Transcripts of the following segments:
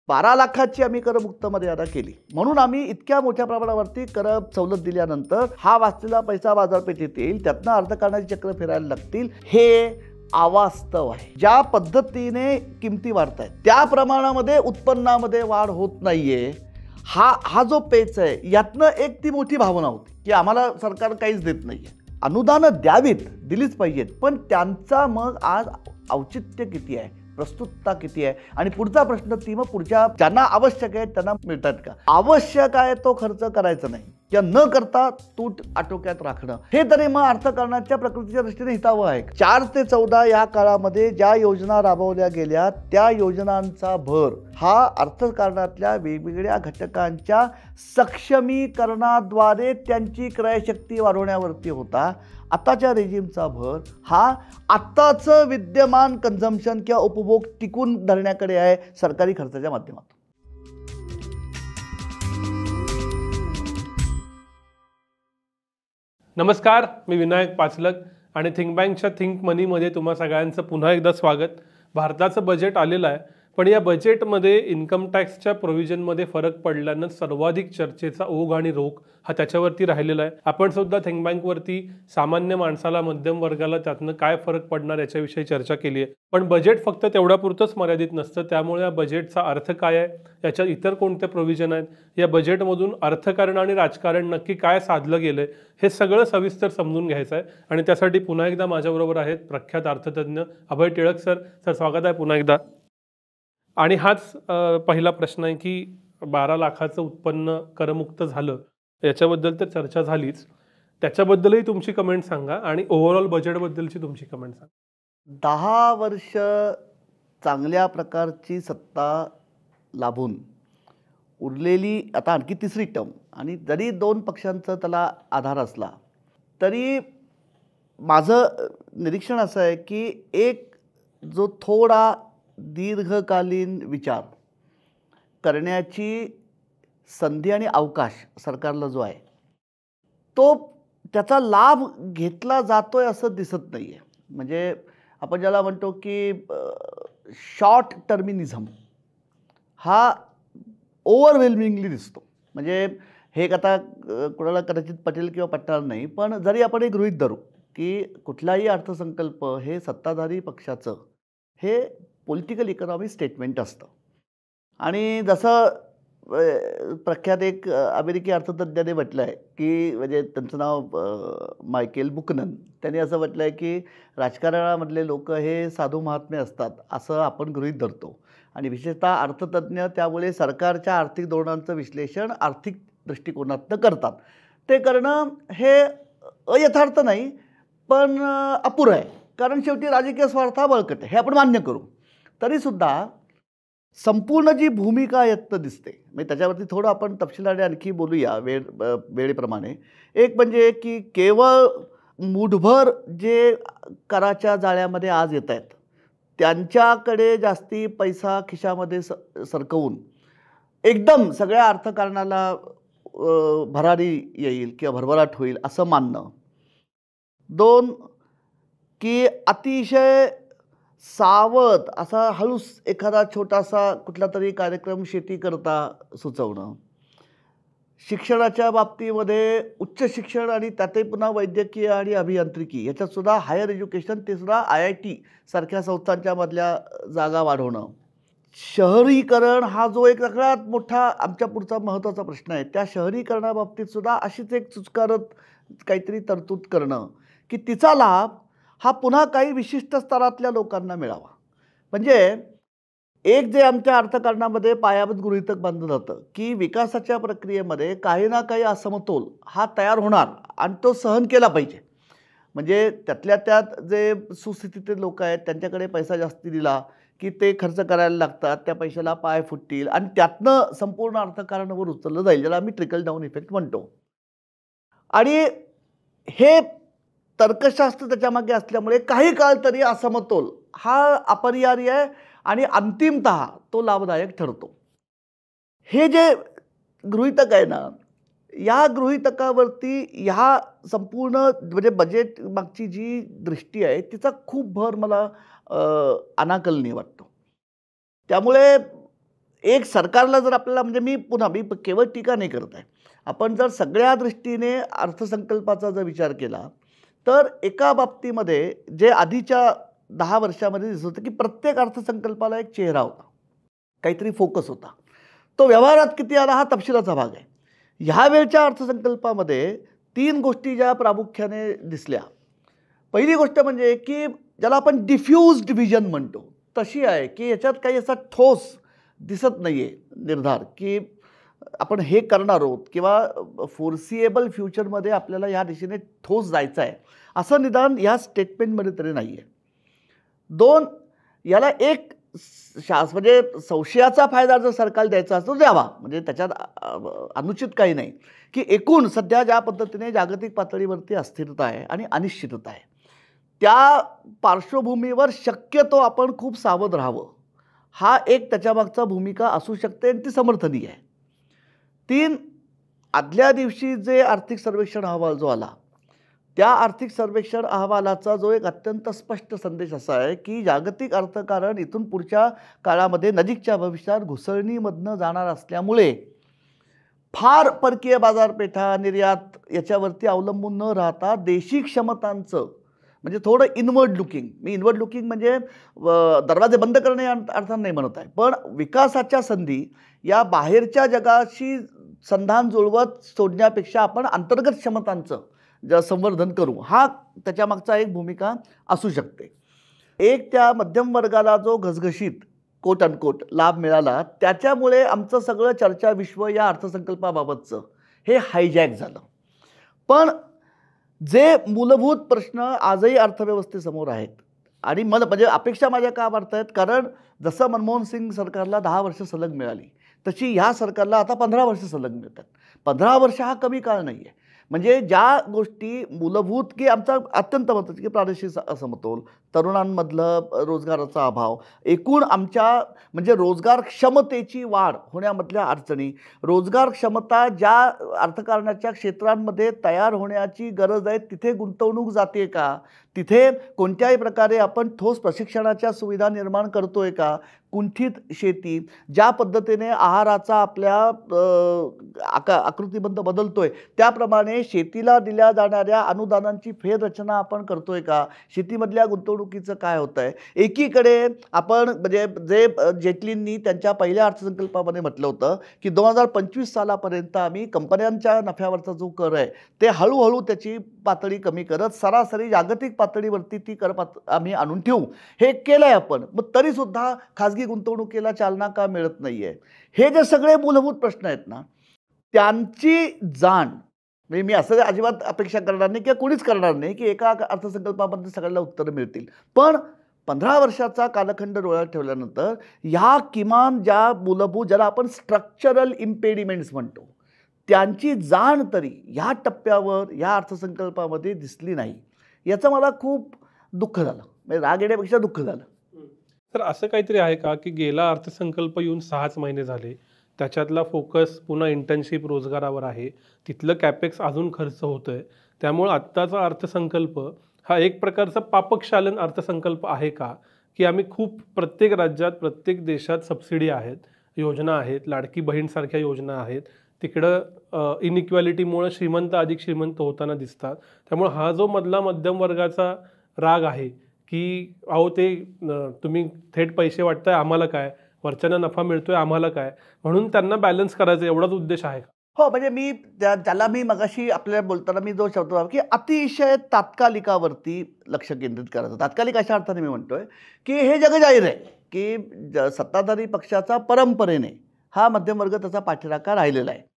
12 लाखाची आम्ही करमुक्त मर्यादा केली म्हणून आम्ही इतक्या मोठ्या प्रमाणावरती कर सवलत दिल्यानंतर हा वाचलेला पैसा बाजारपेठेत येईल, त्यातनं अर्थकारणाची चक्र फिरायला लागतील, हे अवास्तव आहे. ज्या पद्धतीने किमती वाढत आहेत त्या प्रमाणामध्ये उत्पन्नामध्ये वाढ होत नाहीये. हा जो पेच आहे यातनं एक ती मोठी भावना होती की आम्हाला सरकार काहीच देत नाहीये. अनुदानं द्यावीत, दिलीच पाहिजेत, पण त्यांचा मग आज औचित्य किती आहे, प्रस्तुतता किती आहे, आणि पुढचा प्रश्न ती मग पुढच्या ज्यांना आवश्यक आहे त्यांना मिळतात का. आवश्यक आहे तो खर्च करायचा नाही किंवा न करता तूट आटोक्यात राखणं, हे तरी मग अर्थकारणाच्या प्रकृतीच्या दृष्टीने हितावं आहे. 4 ते 14 या काळामध्ये ज्या योजना राबवल्या गेल्या त्या योजनांचा भर हा अर्थकारणातल्या वेगवेगळ्या घटकांच्या सक्षमीकरणाद्वारे त्यांची क्रयशक्ती वाढवण्यावरती होता. आताच्या रेजिमचा भर हा आत्ताचं विद्यमान कन्झम्पशन किंवा उपभोग टिकून धरण्याकडे आहे सरकारी खर्चाच्या माध्यमातून. नमस्कार, मी विनायक पाचलक आणि थिंक बँकच्या थिंक मनीमध्ये तुम्हा सगळ्यांचं पुन्हा एकदा स्वागत. भारताचं बजेट आलेलं आहे, पण या बजेटमध्ये इन्कम टॅक्सच्या प्रोव्हिजनमध्ये फरक पडल्यानं सर्वाधिक चर्चेचा ओघ आणि रोख हा त्याच्यावरती राहिलेला आहे. आपण सुद्धा थिंक बँकवरती सामान्य माणसाला, मध्यम वर्गाला त्यातनं काय फरक पडणार याच्याविषयी चर्चा केली आहे. पण बजेट फक्त तेवढ्यापुरतंच मर्यादित नसतं, त्यामुळे या बजेटचा अर्थ काय आहे, याच्यात इतर कोणते प्रोव्हिजन आहेत, या बजेटमधून अर्थकारण आणि राजकारण नक्की काय साधलं गेलं आहे, हे सगळं सविस्तर समजून घ्यायचं आहे. आणि त्यासाठी पुन्हा एकदा माझ्याबरोबर आहेत प्रख्यात अर्थतज्ञ अभय टिळक सर. स्वागत आहे पुन्हा एकदा. आणि हाच पहिला प्रश्न आहे की 12 लाखाचं उत्पन्न करमुक्त झालं याच्याबद्दल तर चर्चा झालीच, त्याच्याबद्दलही तुमची कमेंट सांगा आणि ओव्हरऑल बजेटबद्दलची तुमची कमेंट सांगा. 10 वर्ष चांगल्या प्रकारची सत्ता लाभून उरलेली आता आणखी तिसरी टर्म, आणि जरी 2 पक्षांचा त्याला आधार असला तरी माझं निरीक्षण असं आहे की एक जो थोडा दीर्घकालीन विचार करण्याची संधी आणि अवकाश सरकारला जो आहे तो त्याचा लाभ घेतला जातोय असं दिसत नाही आहे. म्हणजे आपण ज्याला म्हणतो की शॉर्ट टर्मिनिझम हा ओव्हरवेल्मिंगली दिसतो. म्हणजे हे आता कोणाला कदाचित पटेल किंवा पटणार नाही, पण जरी आपण हे गृहीत धरू की कुठलाही अर्थसंकल्प हे सत्ताधारी पक्षाचं हे पॉलिटिकल इकॉनॉमी स्टेटमेंट असतं. आणि जसं प्रख्यात एक अमेरिकी अर्थतज्ञाने म्हटलं आहे की, म्हणजे त्यांचं नाव मायकेल बुकनन, त्यांनी असं म्हटलं आहे की राजकारणामधले लोक हे साधू महात्मे असतात असं आपण गृहीत धरतो, आणि विशेषतः अर्थतज्ञ त्यामुळे सरकारच्या आर्थिक धोरणांचं विश्लेषण आर्थिक दृष्टिकोनातनं करतात. ते करणं हे अयथार्थ नाही पण अपुरं आहे, कारण शेवटी राजकीय स्वार्थ हा बळकट आहे, हे आपण मान्य करू. तरीसुद्धा संपूर्ण जी भूमिका यातनं दिसते, म्हणजे त्याच्यावरती थोडं आपण तपशिलाने आणखी बोलूया वेळेप्रमाणे. एक म्हणजे की केवळ मूठभर जे कराच्या जाळ्यामध्ये आज येत आहेत त्यांच्याकडे जास्ती पैसा खिशामध्ये सरकवून एकदम सगळ्या अर्थकारणाला भरारी येईल किंवा भरभराट होईल असं मानणं. 2 की अतिशय सावध असा हळूच एखादा छोटासा कुठला तरी कार्यक्रम शेती करता सुचवणं. शिक्षणाच्या बाबतीमध्ये उच्च शिक्षण आणि त्यातही पुन्हा वैद्यकीय आणि अभियांत्रिकी याच्यातसुद्धा हायर एज्युकेशन, ते सुद्धा IIT सारख्या संस्थांच्या मधल्या जागा वाढवणं. शहरीकरण हा जो एक सगळ्यात मोठा आमच्या पुढचा महत्त्वाचा प्रश्न आहे, त्या शहरीकरणाबाबतीत सुद्धा अशीच एक चुचकारत काहीतरी तरतूद करणं की तिचा लाभ हा पुन्हा काही विशिष्ट स्तरातल्या लोकांना मिळावा. म्हणजे एक जे आमच्या अर्थकारणामध्ये पायाभूत गृहीतक बांधलं जातं की विकासाच्या प्रक्रियेमध्ये काही ना काही असमतोल हा तयार होणार आणि तो सहन केला पाहिजे. म्हणजे त्यातल्या त्यात जे सुस्थितीतील लोक आहेत त्यांच्याकडे पैसा जास्ती दिला की ते खर्च करायला लागतात, त्या पैशाला पाय फुटतील आणि त्यातनं संपूर्ण अर्थकारणावर उचललं जाईल, ज्याला आम्ही ट्रिकल डाऊन इफेक्ट म्हणतो. आणि हे तर्कशास्त्र त्याच्यामागे असल्यामुळे काही काळ तरी असमतोल हा अपरिहार्य आहे आणि अंतिमतः तो लाभदायक ठरतो. हे जे गृहीतक आहे ना, या गृहीतकावरती ह्या संपूर्ण म्हणजे बजेट मागची जी दृष्टी आहे तिचा खूप भर मला अनाकलनीय वाटतो. त्यामुळे एक सरकारला जर आपल्याला म्हणजे मी केवळ टीका नाही करत आहे. आपण जर सगळ्या दृष्टीने अर्थसंकल्पाचा जर विचार केला तर एका बाबतीमध्ये जे आधीच्या 10 वर्षामध्ये दिसत होतं की प्रत्येक अर्थसंकल्पाला एक चेहरा होता, काहीतरी फोकस होता. तो व्यवहारात किती आला हा तपशिलाचा भाग आहे. ह्या वेळच्या अर्थसंकल्पामध्ये 3 गोष्टी ज्या प्रामुख्याने दिसल्या. पहिली गोष्ट म्हणजे की ज्याला आपण डिफ्यूज्ड विजन म्हणतो तशी आहे की याच्यात काही असा ठोस दिसत नाही आहे निर्धार की आपण हे करणार आहोत किंवा फोर्सिएबल फ्युचरमध्ये आपल्याला या दिशेने ठोस जायचं आहे असं निदान या स्टेटमेंटमध्ये तरी नाही आहे. 2, याला एक म्हणजे संशयाचा फायदा जर सरकारला द्यायचा असतो द्यावा, म्हणजे त्याच्यात अनुचित काही नाही की एकूण सध्या ज्या पद्धतीने जागतिक पातळीवरती अस्थिरता आहे आणि अनिश्चितता आहे त्या पार्श्वभूमीवर शक्यतो आपण खूप सावध राहावं, हा एक त्याच्यामागचा भूमिका असू शकते आणि ती समर्थनीय आहे. 3, आदल्या दिवशी जे आर्थिक सर्वेक्षण अहवाल जो आला त्या आर्थिक सर्वेक्षण अहवालाचा जो एक अत्यंत स्पष्ट संदेश असा आहे की जागतिक अर्थकारण इथून पुढच्या काळामध्ये नजीकच्या भविष्यात घुसळणीमधनं जाणार असल्यामुळे फार परकीय बाजारपेठा निर्यात याच्यावरती अवलंबून न राहता देशी क्षमतांचं म्हणजे थोडं इनवर्ड लुकिंग, मी इनवर्ड लुकिंग म्हणजे दरवाजे बंद करणे अर्थानं नाही म्हणत आहे, पण विकासाच्या संधी या बाहेरच्या जगाशी संधान जुळवत सोडण्यापेक्षा आपण अंतर्गत क्षमतांचं संवर्धन करू, हा त्याच्यामागचा एक भूमिका असू शकते. एक त्या मध्यम वर्गाला जो घसघशीत कोट अनकोट लाभ मिळाला त्याच्यामुळे आमचं सगळं चर्चा विश्व या अर्थसंकल्पाबाबतचं हे हायजॅक झालं. पण जे मूलभूत प्रश्न आजही अर्थव्यवस्थेसमोर आहेत आणि मला म्हणजे अपेक्षा माझ्या का वाढत आहेत, कारण जसं मनमोहन सिंग सरकारला 10 वर्ष सलग मिळाली तशी ह्या सरकारला आता 15 वर्ष सलग मिळतात. 15 वर्ष हा कमी काळ नाही आहे. म्हणजे ज्या गोष्टी मूलभूत की आमचा अत्यंत महत्त्वाचं की प्रादेशिक असमतोल, तरुणांमधलं रोजगाराचा अभाव, एकूण आमच्या म्हणजे रोजगार क्षमतेची वाढ होण्यामधल्या अडचणी, रोजगार क्षमता ज्या अर्थकारणाच्या क्षेत्रांमध्ये तयार होण्याची गरज आहे तिथे गुंतवणूक जाते का, तिथे कोणत्याही प्रकारे आपण ठोस प्रशिक्षणाच्या सुविधा निर्माण करतोय का, कुंठित शेती ज्या पद्धतीने आहाराचा आपल्या आकृतिबंध बदलतोय त्याप्रमाणे शेतीला दिल्या जाणाऱ्या अनुदानांची फेररचना आपण करतोय का, शेतीमधल्या गुंतवणुकीचं काय होतं आहे. एकीकडे आपण म्हणजे जे जेटलींनी त्यांच्या पहिल्या अर्थसंकल्पामध्ये म्हटलं होतं की 2025 सालापर्यंत आम्ही कंपन्यांच्या नफ्यावरचा जो कर आहे ते हळूहळू त्याची पातळी कमी करत सरासरी जागतिक पातळीवरती ती कर आम्ही आणून ठेवू, हे केलं आहे आपण. मग तरीसुद्धा खाजगी गुंतवणुकीला चालना का मिळत नाही आहे. हे जे सगळे मूलभूत प्रश्न आहेत ना त्यांची जाण म्हणजे मी असं अजिबात अपेक्षा करणार नाही किंवा कोणीच करणार नाही की एका अर्थसंकल्पामध्ये सगळ्यांना उत्तरं मिळतील, पण 15 वर्षाचा कालखंड डोळ्यात ठेवल्यानंतर ह्या किमान ज्या मूलभूत ज्याला आपण स्ट्रक्चरल इम्पेडिमेंट्स म्हणतो त्यांची जाण तरी ह्या टप्प्यावर ह्या अर्थसंकल्पामध्ये दिसली नाही. याचं मला खूप दुःख झालं, म्हणजे राग येण्यापेक्षा दुःख झालं. तर असं काहीतरी आहे का की गेला अर्थसंकल्प येऊन 6च महिने झाले, त्याच्यातला फोकस पुन्हा इंटर्नशिप रोजगारावर आहे, तिथलं कॅपेक्स अजून खर्च होतोय, त्यामुळे आत्ताचा अर्थसंकल्प हा एक प्रकारचा पापकशालन अर्थसंकल्प आहे का, की आम्ही खूप प्रत्येक राज्यात प्रत्येक देशात सबसिडी आहेत, योजना आहेत, लाडकी बहीणसारख्या योजना आहेत, तिकडं इनइक्वॅलिटीमुळे श्रीमंत अधिक श्रीमंत होताना दिसतात, त्यामुळे हा जो मधला मध्यम वर्गाचा राग आहे की अहो ते तुम्ही थेट पैसे वाटताय आम्हाला काय, वरच्यांना नफा मिळतोय आम्हाला काय, म्हणून त्यांना बॅलन्स करायचं एवढाच उद्देश आहे का? हो, म्हणजे मी त्याला मी मगाशी आपल्याला बोलताना मी जो शब्द वापरला की अतिशय तात्कालिकावरती लक्ष केंद्रित करायचं. तात्कालिक अशा अर्थाने मी म्हणतोय की हे जगजाहीर आहे की सत्ताधारी पक्षाचा परंपरेने हा मध्यम वर्ग त्याचा पाठीराखा राहिलेला आहे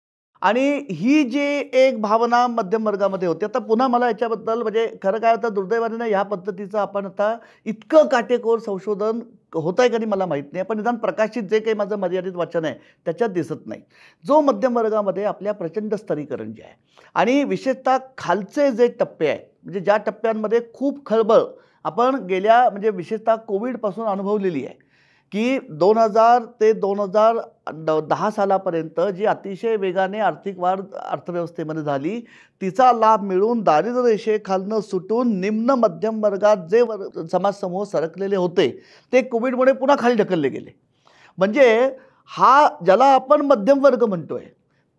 आणि ही जी एक भावना मध्यम वर्गामध्ये होती. आता पुन्हा मला याच्याबद्दल म्हणजे खरं काय होतं दुर्दैवाने ह्या पद्धतीचं आपण आता इतकं काटेकोर संशोधन होत आहे कधी मला माहीत नाही, पण निदान प्रकाशित जे काही माझं मर्यादित वाचन आहे त्याच्यात दिसत नाही. जो मध्यम वर्गामध्ये आपल्या प्रचंड स्तरीकरण जे आहे आणि विशेषतः खालचे जे टप्पे आहेत म्हणजे ज्या टप्प्यांमध्ये खूप खळबळ आपण गेल्या म्हणजे विशेषतः कोविडपासून अनुभवलेली आहे की 2000 ते 2010 सालापर्यंत जी अतिशय वेगाने आर्थिक वाढ अर्थव्यवस्थेमध्ये झाली तिचा लाभ मिळून दारिद्र्य रेषेखालनं सुटून निम्न मध्यम वर्गात जे समाजसमूह सरकलेले होते ते कोविडमुळे पुन्हा खाली ढकलले गेले. म्हणजे हा ज्याला आपण मध्यम वर्ग म्हणतोय,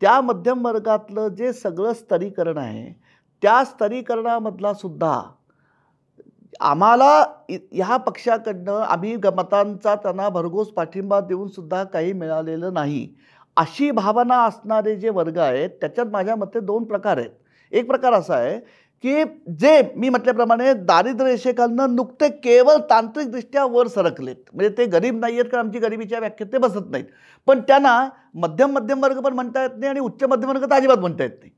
त्या मध्यम वर्गातलं जे सगळं स्तरीकरण आहे, त्या स्तरीकरणामधला सुद्धा आम्हाला ह्या पक्षाकडनं आम्ही मतांचा त्यांना भरघोस पाठिंबा देऊन सुद्धा काही मिळालेलं नाही, अशी भावना असणारे जे वर्ग आहेत त्याच्यात माझ्या मते 2 प्रकार आहेत. एक प्रकार असा आहे की जे मी म्हटल्याप्रमाणे दारिद्र्य रेषेखालनं नुकते केवळ तांत्रिकदृष्ट्या वर सरकलेत, म्हणजे ते गरीब नाही आहेत कारण आमची गरिबीच्या व्याख्येत ते बसत नाहीत, पण त्यांना मध्यम वर्ग पण म्हणता येत नाही आणि उच्च मध्यम वर्ग तर अजिबात म्हणता येत नाही.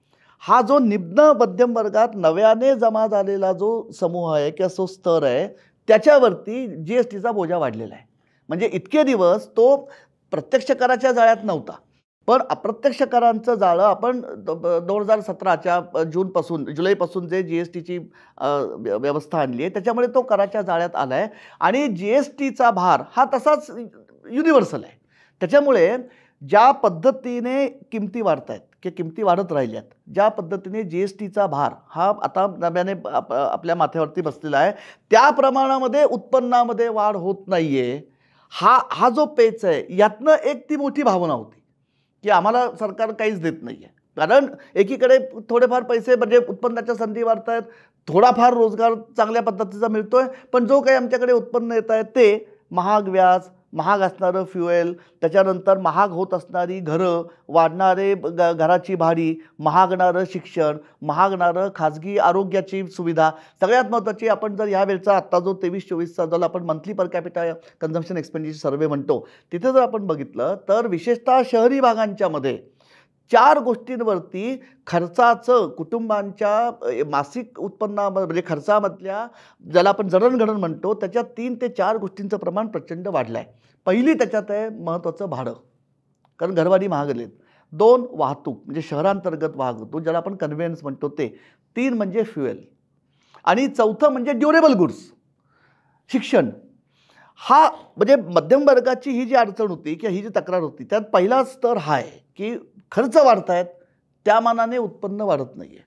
हा जो निम्न मध्यम वर्गात नव्याने जमा झालेला जो समूह आहे किंवा जो स्तर आहे त्याच्यावरती GSTचा बोजा वाढलेला आहे. म्हणजे इतके दिवस तो प्रत्यक्ष कराच्या जाळ्यात नव्हता, पण अप्रत्यक्ष करांचं जाळं आपण 2017च्या जुलैपासून जे GSTची व्यवस्था आणली आहे त्याच्यामुळे तो कराच्या जाळ्यात आला आहे आणि GSTचा भार हा तसाच युनिव्हर्सल आहे. त्याच्यामुळे ज्या पद्धतीने किमती वाढत आहेत किंवा किमती वाढत राहिल्यात, ज्या पद्धतीने GSTचा भार हा आता नव्याने आपल्या माथ्यावरती बसलेला आहे, त्या प्रमाणामध्ये उत्पन्नामध्ये वाढ होत नाही आहे. हा जो पेच आहे यातनं एक ती मोठी भावना होती की आम्हाला सरकार काहीच देत नाही आहे. कारण एकीकडे थोडेफार पैसे म्हणजे उत्पन्नाच्या संधी वाढत आहेत, थोडाफार रोजगार चांगल्या पद्धतीचा मिळतो आहे, पण जो काही आमच्याकडे उत्पन्न येत आहे ते महाग व्याज, महाग असणारं फ्युएल, त्याच्यानंतर महाग होत असणारी घरं, वाढणारे घराची भाडी, महागणारं शिक्षण, महागणारं खाजगी आरोग्याची सुविधा, सगळ्यात महत्त्वाची आपण जर ह्यावेळचा आत्ता जो 23-24चा ज्याला आपण monthly per capita consumption expenditure सर्वे म्हणतो तिथे जर आपण बघितलं तर विशेषतः शहरी भागांच्या मध्ये 4 गोष्टींवरती खर्चाचं कुटुंबांच्या मासिक उत्पन्नामध्ये म्हणजे खर्चामधल्या ज्याला आपण जडणघडण म्हणतो त्याच्यात 3 ते 4 गोष्टींचं प्रमाण प्रचंड वाढलं आहे. पहिली त्याच्यात आहे महत्त्वाचं भाडं, कारण घरभाडी महागलेत. 2 वाहतूक म्हणजे शहरांतर्गत वाहतूक ज्याला आपण कन्व्हेयन्स म्हणतो ते. 3 म्हणजे फ्युएल आणि 4थं म्हणजे ड्युरेबल गुड्स, शिक्षण. हा म्हणजे मध्यम वर्गाची ही जी अडचण होती किंवा ही जी तक्रार होती त्यात पहिला स्तर हा आहे की खर्च वाढत आहेत त्या मानाने उत्पन्न वाढत नाही आहे.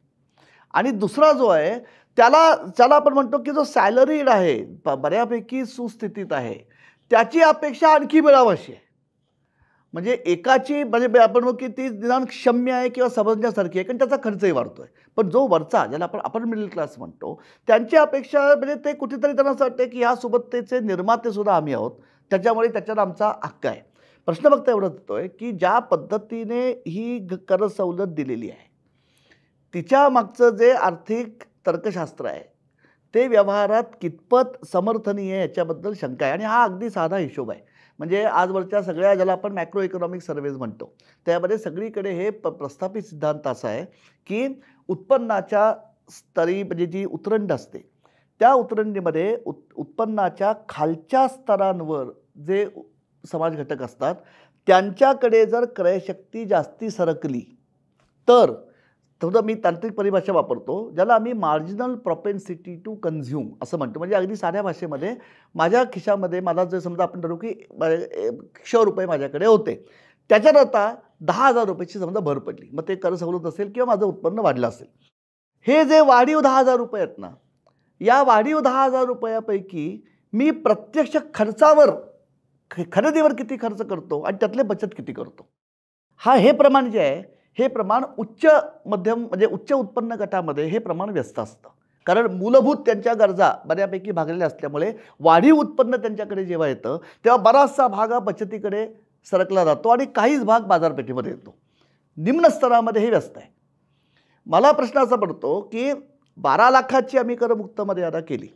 आणि दुसरा जो आहे त्याला आपण म्हणतो की जो सॅलरीड आहे, बऱ्यापैकी सुस्थितीत आहे, त्याची अपेक्षा आणखी मिळावशी आहे. म्हणजे एकाची म्हणजे आपण म्हणू की ती निदान क्षम्य आहे किंवा समजण्यासारखी आहे कारण त्याचा खर्चही वाढतो आहे, पण जो वरचा ज्याला आपण मिडल क्लास म्हणतो त्यांची अपेक्षा म्हणजे ते कुठेतरी त्यांना असं वाटते की ह्या सुबत्तेचे निर्माते सुद्धा आम्ही आहोत, त्याच्यामुळे त्याच्यात आमचा हक्क आहे. प्रश्न फक्त एवढंच होतोय की ज्या पद्धतीने ही कर सवलत दिलेली आहे तिच्या मागचं जे आर्थिक तर्कशास्त्र आहे ते व्यवहारात कितपत समर्थनीय आहे याच्याबद्दल शंका आहे. आणि हा अगदी साधा हिशोब आहे. म्हणजे आजवरच्या सगळ्या ज्याला आपण मॅक्रो इकॉनॉमिक सर्वेज म्हणतो त्यामध्ये सगळीकडे हे प्रस्थापित सिद्धांत असा आहे की उत्पन्नाच्या स्तरी म्हणजे जी उतरंड असते त्या उतरंडीमध्ये उत्पन्नाच्या खालच्या स्तरांवर जे समाज घटक असतात त्यांच्याकडे जर क्रयशक्ती जास्ती सरकली तर थोडं मी तांत्रिक परिभाषा वापरतो ज्याला आम्ही मार्जिनल प्रॉपेन्सिटी टू कन्झ्युम असं म्हणतो. म्हणजे अगदी साध्या भाषेमध्ये माझ्या खिशामध्ये मला जर समजा आपण धरू की 100 रुपये माझ्याकडे होते, त्याच्यात आता 10,000 रुपयाची समजा भर पडली, मग ते कर सवलत असेल किंवा माझं उत्पन्न वाढलं असेल. हे जे वाढीव 10,000 रुपये आहेत ना, या वाढीव 10,000 रुपयापैकी मी प्रत्यक्ष खर्चावर खरेदीवर किती खर्च करतो आणि त्यातले बचत किती करतो, हे प्रमाण जे आहे हे प्रमाण उच्च मध्यम म्हणजे उच्च उत्पन्न गटामध्ये हे प्रमाण व्यस्त असतं. कारण मूलभूत त्यांच्या गरजा बऱ्यापैकी भागलेल्या असल्यामुळे वाढीव उत्पन्न त्यांच्याकडे जेव्हा येतं तेव्हा बराचसा भाग हा बचतीकडे सरकला जातो आणि काहीच भाग बाजारपेठेमध्ये येतो. निम्न स्तरामध्ये हे व्यस्त आहे. मला प्रश्न असा पडतो की 12 लाखाची आम्ही करमुक्त मर्यादा केली,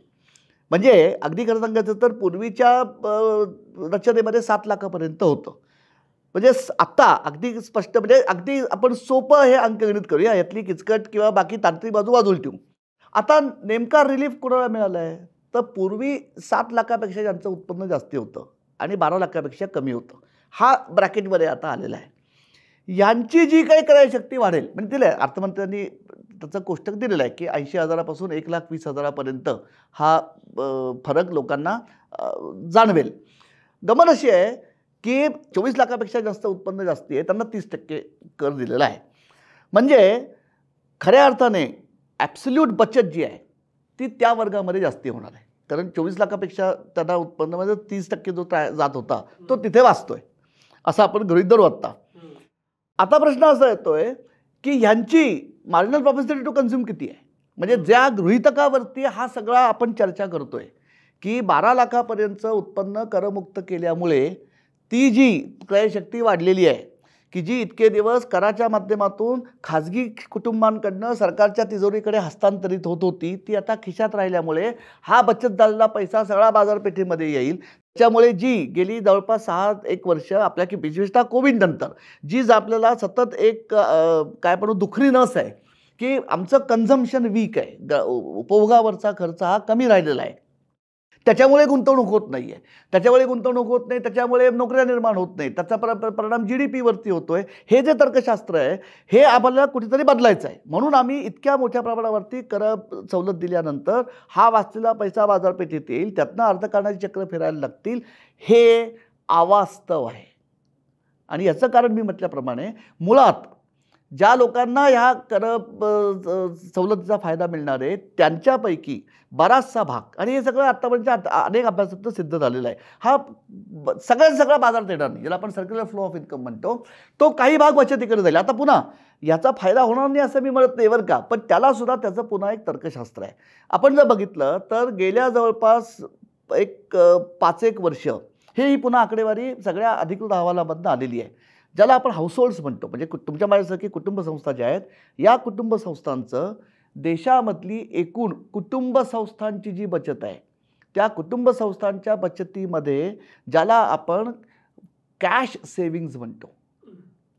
म्हणजे अगदी खरं सांगायचं तर पूर्वीच्या रचनेमध्ये 7 लाखापर्यंत होतं. म्हणजे आत्ता अगदी स्पष्ट म्हणजे अगदी आपण सोपं हे अंकगणित करूया, यातली किचकट किंवा बाकी तांत्रिक बाजू बाजूला ठेवू. आता नेमका रिलीफ कोणाला मिळाला आहे तर पूर्वी 7 लाखापेक्षा ज्यांचं उत्पन्न जास्ती होतं आणि 12 लाखापेक्षा कमी होतं, हा ब्रॅकेटमध्ये आता आलेला आहे. यांची जी काही क्रयशक्ती वाढेल म्हणजे दिलं आहे अर्थमंत्र्यांनी त्याचं कोष्टक दिलेलं आहे की 80,000पासून 1,20,000पर्यंत हा फरक लोकांना जाणवेल. गमत अशी आहे की 24 लाखापेक्षा जास्त उत्पन्न जास्ती आहे त्यांना 30% कर दिलेला आहे. म्हणजे खऱ्या अर्थाने ॲब्सोल्यूट बचत जी आहे ती त्या वर्गामध्ये जास्ती होणार आहे, कारण 24 लाखापेक्षा त्यांना उत्पन्नामध्ये 30% जो जात होता तो तिथे वाचतोय. असं आपण गृहीत धरू आत्ता. आता प्रश्न असा येतोय की ह्यांची मार्जिनल प्रॉफिसिटी टू कन्झ्युम किती आहे. म्हणजे ज्या गृहीतकावरती हा सगळा आपण चर्चा करतोय की 12 लाखापर्यंतचं उत्पन्न करमुक्त केल्यामुळे ती जी क्रयशक्ती वाढलेली आहे की जी इतके दिवस कराच्या माध्यमातून खाजगी कुटुंबांकडनं सरकारच्या तिजोरीकडे हस्तांतरित होत होती, ती आता खिशात राहिल्यामुळे हा बचत झालेला पैसा सगळा बाजारपेठेमध्ये येईल. त्याच्यामुळे जी गेली जवळपास 6-1 वर्ष आपल्या की विशेषतः कोविड नंतर जी आपल्याला सतत एक काय म्हणू दुखरी नस आहे की आमचं कन्झम्पशन वीक आहे, उपभोगावरचा खर्च हा कमी राहिलेला आहे, त्याच्यामुळे गुंतवणूक होत नाही आहे, त्याच्यामुळे नोकऱ्या निर्माण होत नाही, त्याचा परिणाम GDP वरती होतोय. हे जे तर्कशास्त्र आहे हे आम्हाला कुठेतरी बदलायचं आहे. म्हणून आम्ही इतक्या मोठ्या प्रमाणावरती कर सवलत दिल्यानंतर हा वाचलेला पैसा बाजारपेठेत येईल, त्यातनं अर्थकारणाची चक्र फिरायला लागतील. हे अवास्तव आहे. आणि याचं कारण मी म्हटल्याप्रमाणे मुळात ज्या लोकांना ह्या कर सवलतीचा फायदा मिळणार आहे त्यांच्यापैकी बराचसा भाग, आणि हे सगळं आत्तापर्यंत अनेक अभ्यासात सिद्ध झालेलं आहे, हा सगळा बाजारात येणार नाही, ज्याला आपण सर्क्युलर फ्लो ऑफ इन्कम म्हणतो, तो काही भाग बचतीकडे जाईल. आता पुन्हा याचा फायदा होणार नाही असं मी म्हणत नाही बरं का, पण त्यालासुद्धा त्याचं पुन्हा एक तर्कशास्त्र आहे. आपण जर बघितलं तर गेल्या जवळपास एक 5-1 वर्ष ही पुन्हा आकडेवारी सगळ्या अधिकृत अहवालामधून आलेली आहे, ज्याला आपण हाऊसहोल्ड्स म्हणतो. म्हणजे तुमच्या माझ्यासारखी कुटुंब संस्था ज्या आहेत, या कुटुंब संस्थांचं देशामधली एकूण कुटुंब संस्थांची जी बचत आहे, त्या कुटुंब संस्थांच्या बचतीमध्ये ज्याला आपण कॅश सेव्हिंग्ज म्हणतो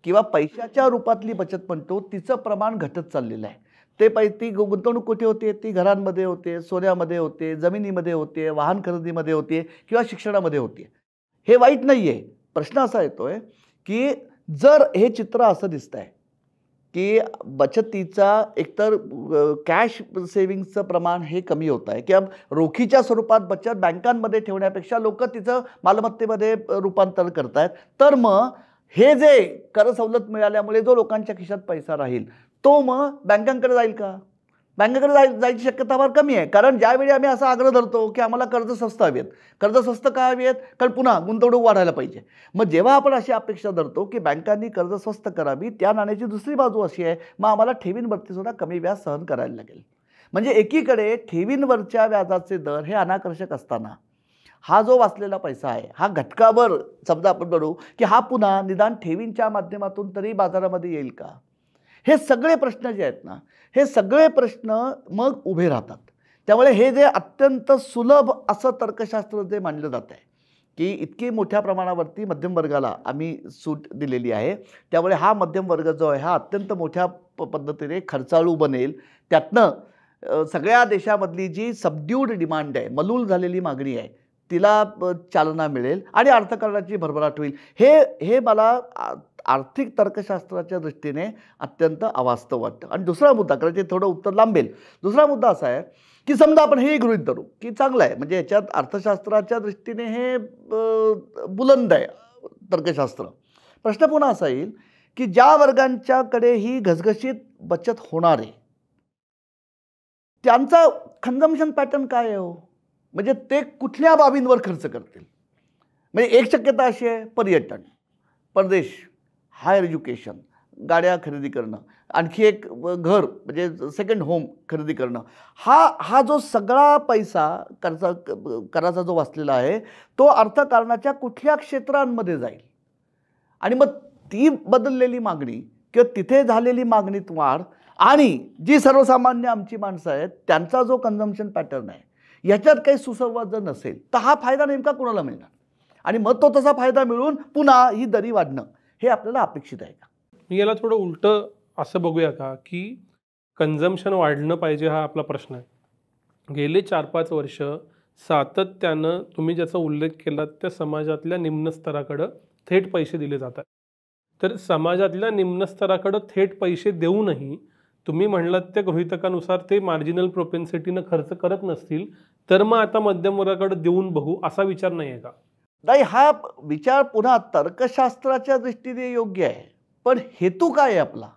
किंवा पैशाच्या रूपातली बचत म्हणतो, तिचं प्रमाण घटत चाललेलं आहे. ती गुंतवणूक कुठे होते? ती घरांमध्ये होते, सोन्यामध्ये होते, जमिनीमध्ये होते, वाहन खरेदीमध्ये होते किंवा शिक्षणामध्ये होते. हे वाईट नाही आहे. प्रश्न असा येतोय की जर हे चित्र असं दिसतं आहे की बचतीचा एकतर कॅश सेव्हिंग्सचं प्रमाण हे कमी होत आहे किंवा रोखीच्या स्वरूपात बचत बँकांमध्ये ठेवण्यापेक्षा लोक तिचं मालमत्तेमध्ये रूपांतर करत आहेत, तर मग हे जे कर सवलत मिळाल्यामुळे जो लोकांच्या खिशात पैसा राहील तो मग बँकांकडे जाईल का? बँकेकडे जायची शक्यता फार कमी आहे. कारण ज्यावेळी आम्ही असा आग्रह धरतो की आम्हाला कर्ज स्वस्त हवी आहेत, कर्ज स्वस्त का हवी आहेत? कारण पुन्हा गुंतवणूक वाढायला पाहिजे. मग जेव्हा आपण अशी अपेक्षा धरतो की बँकांनी कर्ज स्वस्त करावी, त्या नाण्याची दुसरी बाजू अशी आहे, मग आम्हाला ठेवींवरती सुद्धा कमी व्याज सहन करायला लागेल. म्हणजे एकीकडे ठेवींवरच्या व्याजाचे दर हे अनाकर्षक असताना हा जो वाचलेला पैसा आहे हा घटकावर समजा आपण म्हणू की हा पुन्हा निदान ठेवींच्या माध्यमातून तरी बाजारामध्ये येईल का? हे सगळे प्रश्न जे आहेत ना, हे सगळे प्रश्न मग उभे राहतात. त्यामुळे हे जे अत्यंत सुलभ असं तर्कशास्त्र जे मानलं जात आहे की इतकी मोठ्या प्रमाणावरती मध्यम वर्गाला आम्ही सूट दिलेली आहे, त्यामुळे हा मध्यम वर्ग जो आहे हा अत्यंत मोठ्या पद्धतीने खर्चाळू बनेल, त्यातनं सगळ्या देशामधली जी सबड्यूड डिमांड आहे, मलूल झालेली मागणी आहे, तिला चालना मिळेल आणि अर्थकारणाची भरभराट होईल. हे मला आर्थिक तर्कशास्त्राच्या दृष्टीने अत्यंत अवास्तव वाटतं. आणि दुसरा मुद्दा, कारण ते थोडं उत्तर लांबेल, दुसरा मुद्दा असा आहे की समजा आपण हे गृहीत धरू की चांगलं आहे, म्हणजे याच्यात अर्थशास्त्राच्या दृष्टीने हे बुलंद आहे तर्कशास्त्र. प्रश्न पुन्हा असा येईल की ज्या वर्गांच्याकडे ही घसघशीत बचत होणार आहे त्यांचा कन्झम्पशन पॅटर्न काय आहे हो? म्हणजे ते कुठल्या बाबींवर खर्च करतील? म्हणजे एक शक्यता अशी आहे, पर्यटन, परदेश, हायर एज्युकेशन, गाड्या खरेदी करणं, आणखी एक घर म्हणजे सेकंड होम खरेदी करणं. हा जो सगळा पैसा कराचा जो वाचलेला आहे तो अर्थकारणाच्या कुठल्या क्षेत्रांमध्ये जाईल? आणि मग ती बदललेली मागणी किंवा तिथे झालेली मागणीत वाढ आणि जी सर्वसामान्य आमची माणसं आहेत त्यांचा जो कन्झम्पशन पॅटर्न आहे, याच्यात काही सुसंवाद जर नसेल तर हा फायदा नेमका कोणाला मिळणार? आणि मग तो तसा फायदा मिळून पुन्हा ही दरी वाढणं हे आपल्याला अपेक्षित आहे का? मी याला थोडं उलटं असं बघूया का की कन्झम्पशन वाढणं पाहिजे हा आपला प्रश्न आहे. गेले 4-5 वर्ष सातत्यानं तुम्ही ज्याचा उल्लेख केला त्या समाजातल्या निम्न स्तराकडं थेट पैसे दिले जातात. तर समाजातल्या निम्न स्तराकडं थेट पैसे देऊनही तुम्ही म्हणलात त्या गृहीतकानुसार ते मार्जिनल प्रोपेन्सिटीनं खर्च करत नसतील, तर मग आता मध्यम वर्गाकडे देऊन बघू असा विचार नाही आहे का? नाही, हा विचार पुन्हा तर्कशास्त्राच्या दृष्टीने योग्य आहे, पण हेतू काय आहे आपला?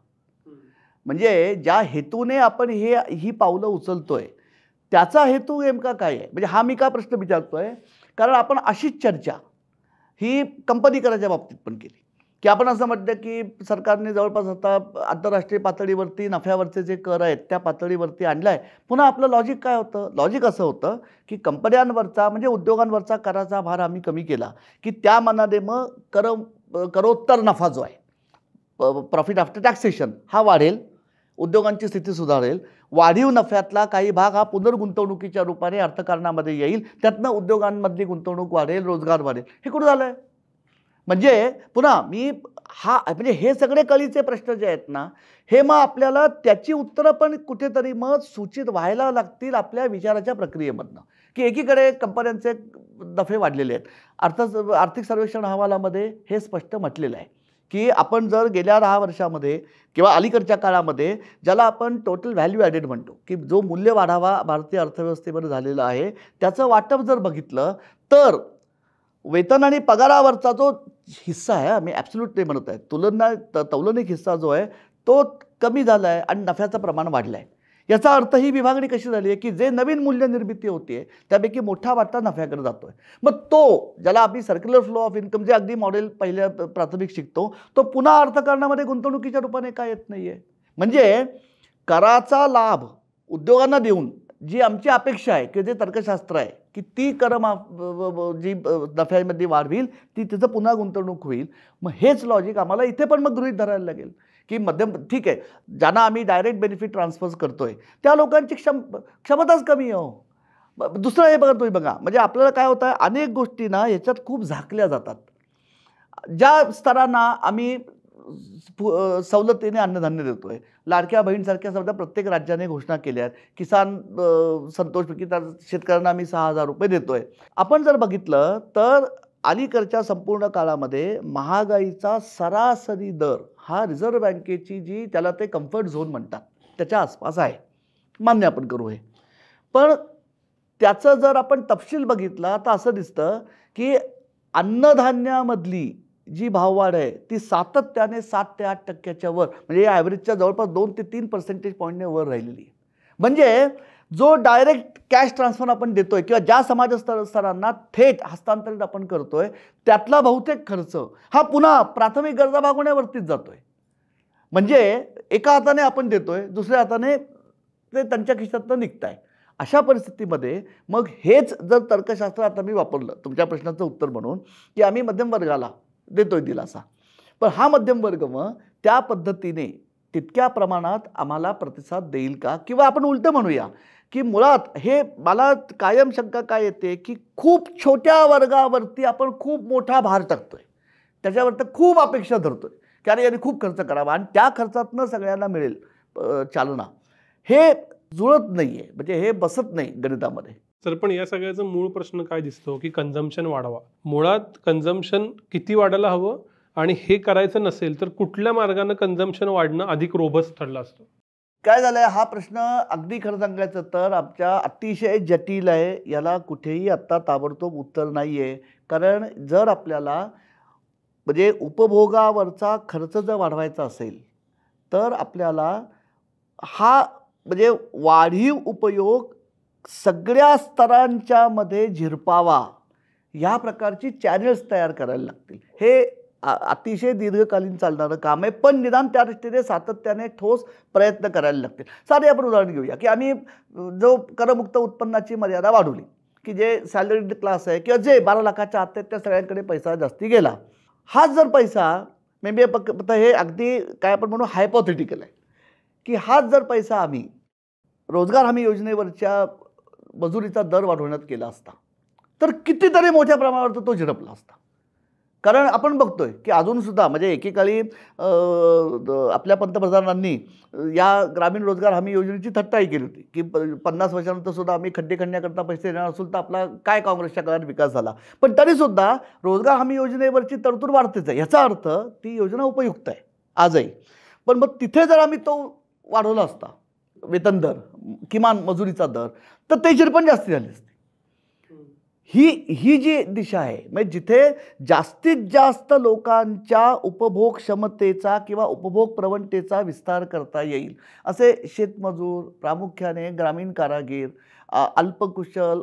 म्हणजे ज्या हेतूने आपण ही पावलं उचलतोय त्याचा हेतू नेमका काय आहे? म्हणजे हा मी का प्रश्न विचारतोय, कारण आपण अशीच चर्चा ही कंपनी करायच्या बाबतीत पण केली, की आपण असं म्हणतं की सरकारने जवळपास आता आंतरराष्ट्रीय पातळीवरती नफ्यावरचे जे कर आहेत त्या पातळीवरती आणलं आहे. पुन्हा आपलं लॉजिक काय होतं? लॉजिक असं होतं की कंपन्यांवरचा म्हणजे उद्योगांवरचा कराचा भार आम्ही कमी केला की त्या मानाने मग करोत्तर नफा जो आहे, प्रॉफिट आफ्टर टॅक्सेशन, हा वाढेल, उद्योगांची स्थिती सुधारेल, वाढीव नफ्यातला काही भाग हा पुनर्गुंतवणुकीच्या रूपाने अर्थकारणामध्ये येईल, त्यातनं उद्योगांमधली गुंतवणूक वाढेल, रोजगार वाढेल. हे कुठं झालं आहे? म्हणजे पुन्हा मी म्हणजे हे सगळे कळीचे प्रश्न जे आहेत ना, हे मग आपल्याला त्याची उत्तरं पण कुठेतरी मग सूचित व्हायला लागतील आपल्या विचाराच्या प्रक्रियेमधनं, की एकीकडे कंपन्यांचे नफे वाढलेले आहेत. आर्थिक सर्वेक्षण अहवालामध्ये हे स्पष्ट म्हटलेलं आहे की आपण जर गेल्या 10 वर्षामध्ये किंवा अलीकडच्या काळामध्ये ज्याला आपण टोटल व्हॅल्यू ॲडेड म्हणतो, की जो मूल्य वाढावा भारतीय अर्थव्यवस्थेमध्ये झालेला आहे, त्याचं वाटप जर बघितलं तर वेतन आणि पगारावरचा जो हिस्सा आहे, आम्ही ॲब्सोल्यूट नाही म्हणत आहे, तौलनिक हिस्सा जो आहे तो कमी झाला आहे आणि नफ्याचं प्रमाण वाढलं आहे. याचा अर्थ ही विभागणी कशी झाली आहे की जे नवीन मूल्य निर्मिती होते त्यापैकी मोठा वाटा नफ्याकडे जातोय. मग तो ज्याला आम्ही सर्क्युलर फ्लो ऑफ इन्कम जे अगदी मॉडेल पहिल्या प्राथमिक शिकतो, तो पुन्हा अर्थकारणामध्ये गुंतवणुकीच्या रूपाने काय येत नाही आहे. म्हणजे कराचा लाभ उद्योगांना देऊन जी आमची अपेक्षा आहे की जे तर्कशास्त्र आहे की ती जी नफ्यामध्ये वाढ होईल ती तिचं पुन्हा गुंतवणूक होईल. मग हेच लॉजिक आम्हाला इथे पण मग गृहीत धरायला लागेल की मध्यम, ठीक आहे, ज्यांना आम्ही डायरेक्ट बेनिफिट ट्रान्सफर्स करतोय त्या लोकांची क्षमताच कमी आहे हो. दुसरं हे बघा, तुम्ही बघा, म्हणजे आपल्याला काय होतं आहे, अनेक गोष्टी ना याच्यात खूप झाकल्या जातात. ज्या स्तरांना आम्ही सवलतीने अन्नधान्य देतोय, लाडक्या बहीणसारख्या समजा प्रत्येक राज्याने घोषणा केल्या आहेत, किसान संतोष शेतकऱ्यांना आम्ही 6,000 रुपये देतोय. आपण जर बघितलं तर अलीकडच्या संपूर्ण काळामध्ये महागाईचा सरासरी दर हा रिझर्व्ह बँकेची जी त्याला ते कम्फर्ट झोन म्हणतात त्याच्या आसपास आहे. मान्य आपण करू हे. पण त्याचं जर आपण तपशील बघितला तर असं दिसतं की अन्नधान्यामधली जी भाववाढ आहे ती सातत्याने 7 ते 8% वर, म्हणजे या ॲव्हरेजच्या जवळपास 2 ते 3 percentage पॉईंटने वर राहिलेली आहे. म्हणजे जो डायरेक्ट कॅश ट्रान्सफर आपण देतोय किंवा ज्या समाज स्तरांना थेट हस्तांतरित आपण करतोय त्यातला बहुतेक खर्च हा पुन्हा प्राथमिक गरजा भागवण्यावरतीच जातोय. म्हणजे एका हाताने आपण देतोय, दुसऱ्या हाताने ते त्यांच्या खिशातनं निघताय. अशा परिस्थितीमध्ये मग हेच जर तर्कशास्त्र आता मी वापरलं तुमच्या प्रश्नाचं उत्तर म्हणून की आम्ही मध्यम वर्गाला देतोय दिलासा, पण हा मध्यम वर्ग मग त्या पद्धतीने तितक्या प्रमाणात आम्हाला प्रतिसाद देईल का? किंवा आपण उलटं म्हणूया की मुळात हे मला कायम शंका काय येते की खूप छोट्या वर्गावरती आपण खूप मोठा भार टाकतोय, त्याच्यावर तर खूप अपेक्षा धरतोय की अरे याने खूप खर्च करावा आणि त्या खर्चातनं सगळ्यांना मिळेल चालना. हे जुळत नाही आहे, म्हणजे हे बसत नाही गणितामध्ये. तर पण या सगळ्याचा मूळ प्रश्न काय दिसतो की कन्झम्पशन वाढवा. मुळात कन्झम्पशन किती वाढायला हवं आणि हे करायचं नसेल तर कुठल्या मार्गाने कन्झम्पशन वाढणं अधिक रोबस्ट ठरलं असतं? काय झालंय, हा प्रश्न अगदी खरं सांगायचं तर आमच्या अतिशय जटिल आहे. याला कुठेही आत्ता ताबडतोब उत्तर नाही आहे. कारण जर आपल्याला म्हणजे उपभोगावरचा खर्च जर वाढवायचा असेल तर आपल्याला हा म्हणजे वाढीव उपयोग सगळ्या स्तरांच्या मध्ये झिरपावा या प्रकारची चॅनल्स तयार करायला लागतील. हे अतिशय दीर्घकालीन चालणारं काम आहे, पण निदान त्या दृष्टीने सातत्याने ठोस प्रयत्न करायला लागतील. साधे आपण उदाहरण घेऊया की आम्ही जो करमुक्त उत्पन्नाची मर्यादा वाढवली की जे सॅलरीड क्लास आहे किंवा जे 12 लाखाच्या आत आहेत त्या सगळ्यांकडे पैसा जास्ती गेला. हाच जर पैसा मे बी फक्त हे अगदी काय आपण म्हणू हायपोथेटिकल आहे की हाच जर पैसा आम्ही रोजगार हमी योजनेवरच्या मजुरीचा दर वाढवण्यात केला असता तर कितीतरी मोठ्या प्रमाणावर तो झिरपला असता. कारण आपण बघतोय की अजूनसुद्धा म्हणजे एकेकाळी आपल्या पंतप्रधानांनी या ग्रामीण रोजगार हमी योजनेची थट्टाई केली होती की 50 वर्षानंतर सुद्धा आम्ही खड्डे खणण्याकरता पैसे देणार असून तर आपला काय काँग्रेसच्या काळात विकास झाला. पण तरीसुद्धा रोजगार हमी योजनेवरची तरतूद वाढतेच आहे. याचा अर्थ ती योजना उपयुक्त आहे आजही. पण मग तिथे जर आम्ही तो वाढवला असता वेतन दर, किमान मजुरीचा दर, तर ते झिरपण जास्ती झाली असते. ही जी दिशा आहे म्हणजे जिथे जास्तीत जास्त लोकांच्या उपभोग क्षमतेचा किंवा उपभोग प्रवणतेचा विस्तार करता येईल असे शेतमजूर, प्रामुख्याने ग्रामीण कारागीर, अल्पकुशल,